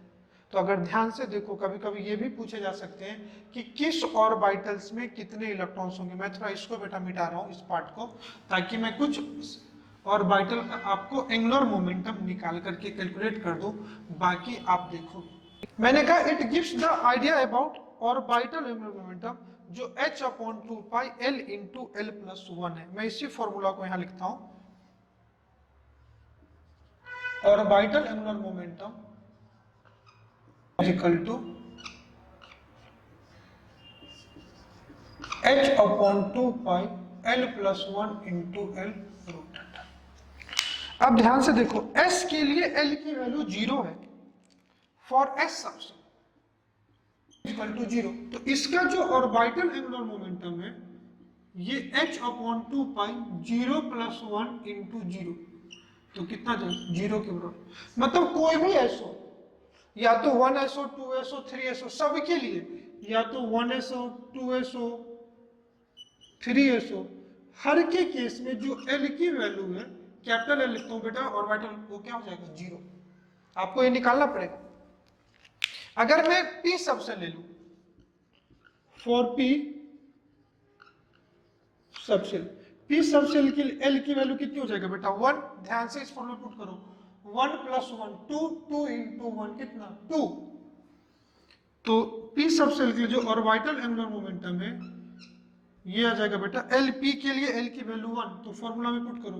तो अगर ध्यान से देखो, कभी कभी ये भी पूछे जा सकते हैं कि किस ऑर्बिटल्स में कितने इलेक्ट्रॉन्स होंगे। मैं थोड़ा इसको बेटा मिटा रहा हूं, इस पार्ट को, ताकि मैं कुछ ऑर्बिटल का आपको एंगुलर मोमेंटम निकाल करके कैलकुलेट कर दूं, बाकी आप देखो। मैंने कहा it gives the idea about orbital angular momentum, जो h/2π L × L+1 है। मैं इसी फॉर्मूला को यहां लिखता हूं, orbital angular momentum equal to h/2π L+1 × L √. अब ध्यान से देखो, s के लिए L की वैल्यू 0 है, for s subshell equal to 0। तो इसका जो ऑर्बिटल एंगुलर मोमेंटम है ये h/2π 0 + 1 × 0, तो कितना जाए? 0 के बराबर। मतलब कोई भी s हो, या तो 1s हो, 2s हो, 3s हो, सबके लिए, या तो 1s हो, 2s हो, 3s हो, हर के केस में जो L की वैल्यू है, कैपिटल L लिखता हूं बेटा, ऑर्बिटल, वो क्या हो जाएगा? 0। आपको ये निकालना पड़ेगा। अगर मैं p सबसेल ले लूं, फॉर p सब सेल। पी सब सेल की एल की वैल्यू कितनी हो जाएगा बेटा 1। ध्यान से इस फॉर्मूला पुट करो 1 + 1 2 2 × 1 कितना 2। तो पी सब सेल के लिए जो ऑर्बिटल एंगुलर मोमेंटम है ये आ जाएगा बेटा एल पी के लिए एल की वैल्यू 1 तो फॉर्मूला में पुट करो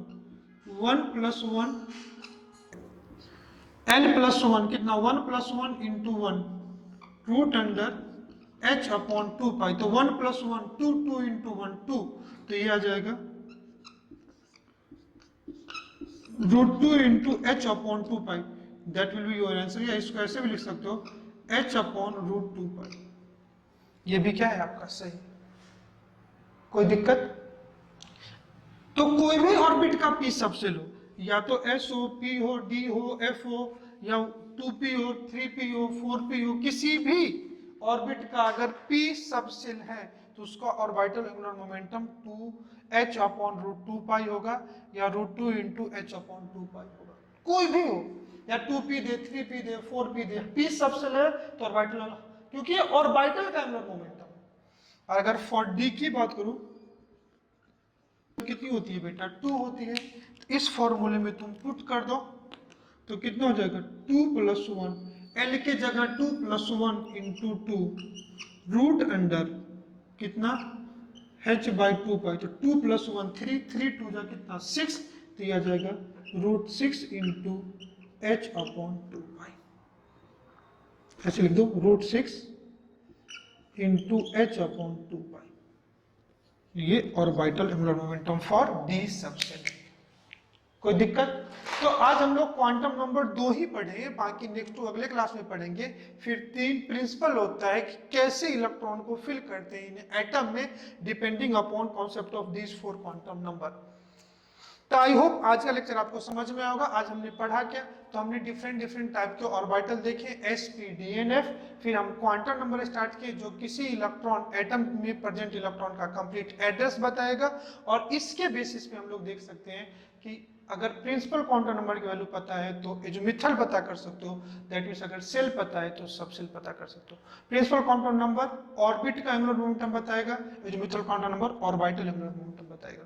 1 + 1 एल + 1 कितना 1 + 1 × 1 रूट अंडर h/2 पाई। तो 1 + 1 2 2 × 1 2 तो ये आ जाएगा √2 × h/2 pi that will be your answer. या इसको ऐसे भी लिख सकते हो h/√2 पाई। ये भी क्या है आपका सही। कोई दिक्कत? तो कोई भी ऑर्बिट का पी सबसेल हो या तो एस हो पी हो डी हो एफ हो या 2p हो 3p हो 4p हो किसी भी ऑर्बिट का अगर p सबसेल है तो उसका ऑर्बिटल एंगुलर मोमेंटम 2h/√2 पाई होगा या √2 × h/2 पाई होगा। कोई भी हो या 2p दे 3p दे 4p दे p सबसेल है तो ऑर्बिटल क्योंकि ऑर्बिटल का एंगुलर मोमेंटम। और अगर फॉर डी की बात करूं कितनी होती है बेटा 2 होती है। तो इस फॉर्मूले में तुम पुट कर दो तो कितना हो जाएगा 2 + 1 एल के जगह 2 + 1 × 2 रूट अंडर कितना h/2 पाई। तो 2 + 1 3 3 2 जा कितना 6 तो ये आ जाएगा √6 × h/2 पाई। ऐसे लिख दो √6 × h/2 पाई। ये orbital angular momentum for D subshell. कोई दिक्कत? तो आज हम लोग क्वांटम नंबर 2 ही पढ़े बाकी नेक्स्ट तो अगले क्लास में पढ़ेंगे। फिर 3 प्रिंसिपल होता है कि कैसे इलेक्ट्रॉन को फिल करते हैं एटम में depending upon concept of these 4 quantum number. तो आई होप आज का लेक्चर आपको समझ में होगा। आज हमने पढ़ा क्या तो हमने डिफरेंट टाइप के ऑर्बिटल देखे s p d and f. फिर हम क्वांटम नंबर स्टार्ट किए जो किसी इलेक्ट्रॉन एटम में प्रेजेंट इलेक्ट्रॉन का कंप्लीट एड्रेस बताएगा। और इसके बेसिस पे हम लोग देख सकते हैं कि अगर प्रिंसिपल क्वांटम नंबर की वैल्यू पता है तो एजोमिथल पता कर सकते हो। दैट मीन्स अगर सेल पता है तो सब सेल पता कर सकते हो। प्रिंसिपल क्वांटम नंबर ऑर्बिट का एंगुलर मोमेंटम बताएगा। Azimuthal quantum number orbital angular momentum बताएगा।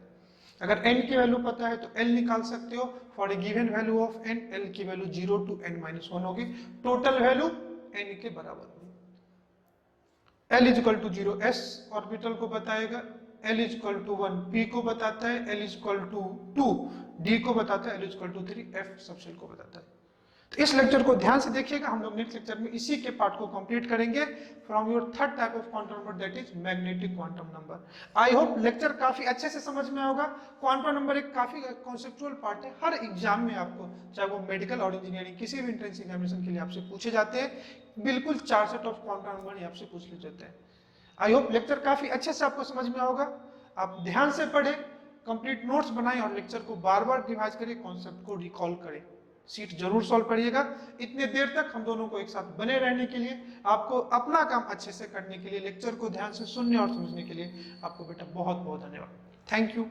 अगर n की वैल्यू पता है तो l निकाल सकते हो for a given value of n। l की वैल्यू 0 to n-1 होगी। टोटल वैल्यू n के बराबर होगी। l = 0 s ऑर्बिटल को बताएगा। l = 1 p को बताता है। l = 2 d को बताता है। l = 3 f सबसेल को बताता है। तो इस लेक्चर को ध्यान से देखिएगा। हम लोग नेक्स्ट लेक्चर में इसी के पार्ट को कंप्लीट करेंगे from your third type of quantum number that is magnetic quantum number. I hope lecture काफी अच्छे से समझ में होगा। क्वांटम नंबर एक काफी कॉन्सेप्चुअल पार्ट है। हर एग्जाम में आपको चाहे वो मेडिकल और इंजीनियरिंग किसी भी एंट्रेंस एग्जामिनेशन के लिए आपसे पूछे जाते हैं। बिल्कुल 4 सेट ऑफ क्वांटम नंबर ही आपसे पूछ लिए जाते हैं। आई होप लेक्चर काफी अच्छे से आपको समझ में होगा। आप ध्यान से पढ़े कंप्लीट नोट्स बनाएं और लेक्चर को बार बार रिवाइज करें कॉन्सेप्ट को रिकॉल करें। सीट जरूर सॉल्व करिएगा। इतने देर तक हम दोनों को एक साथ बने रहने के लिए आपको अपना काम अच्छे से करने के लिए लेक्चर को ध्यान से सुनने और समझने के लिए आपको बेटा बहुत बहुत धन्यवाद। Thank you.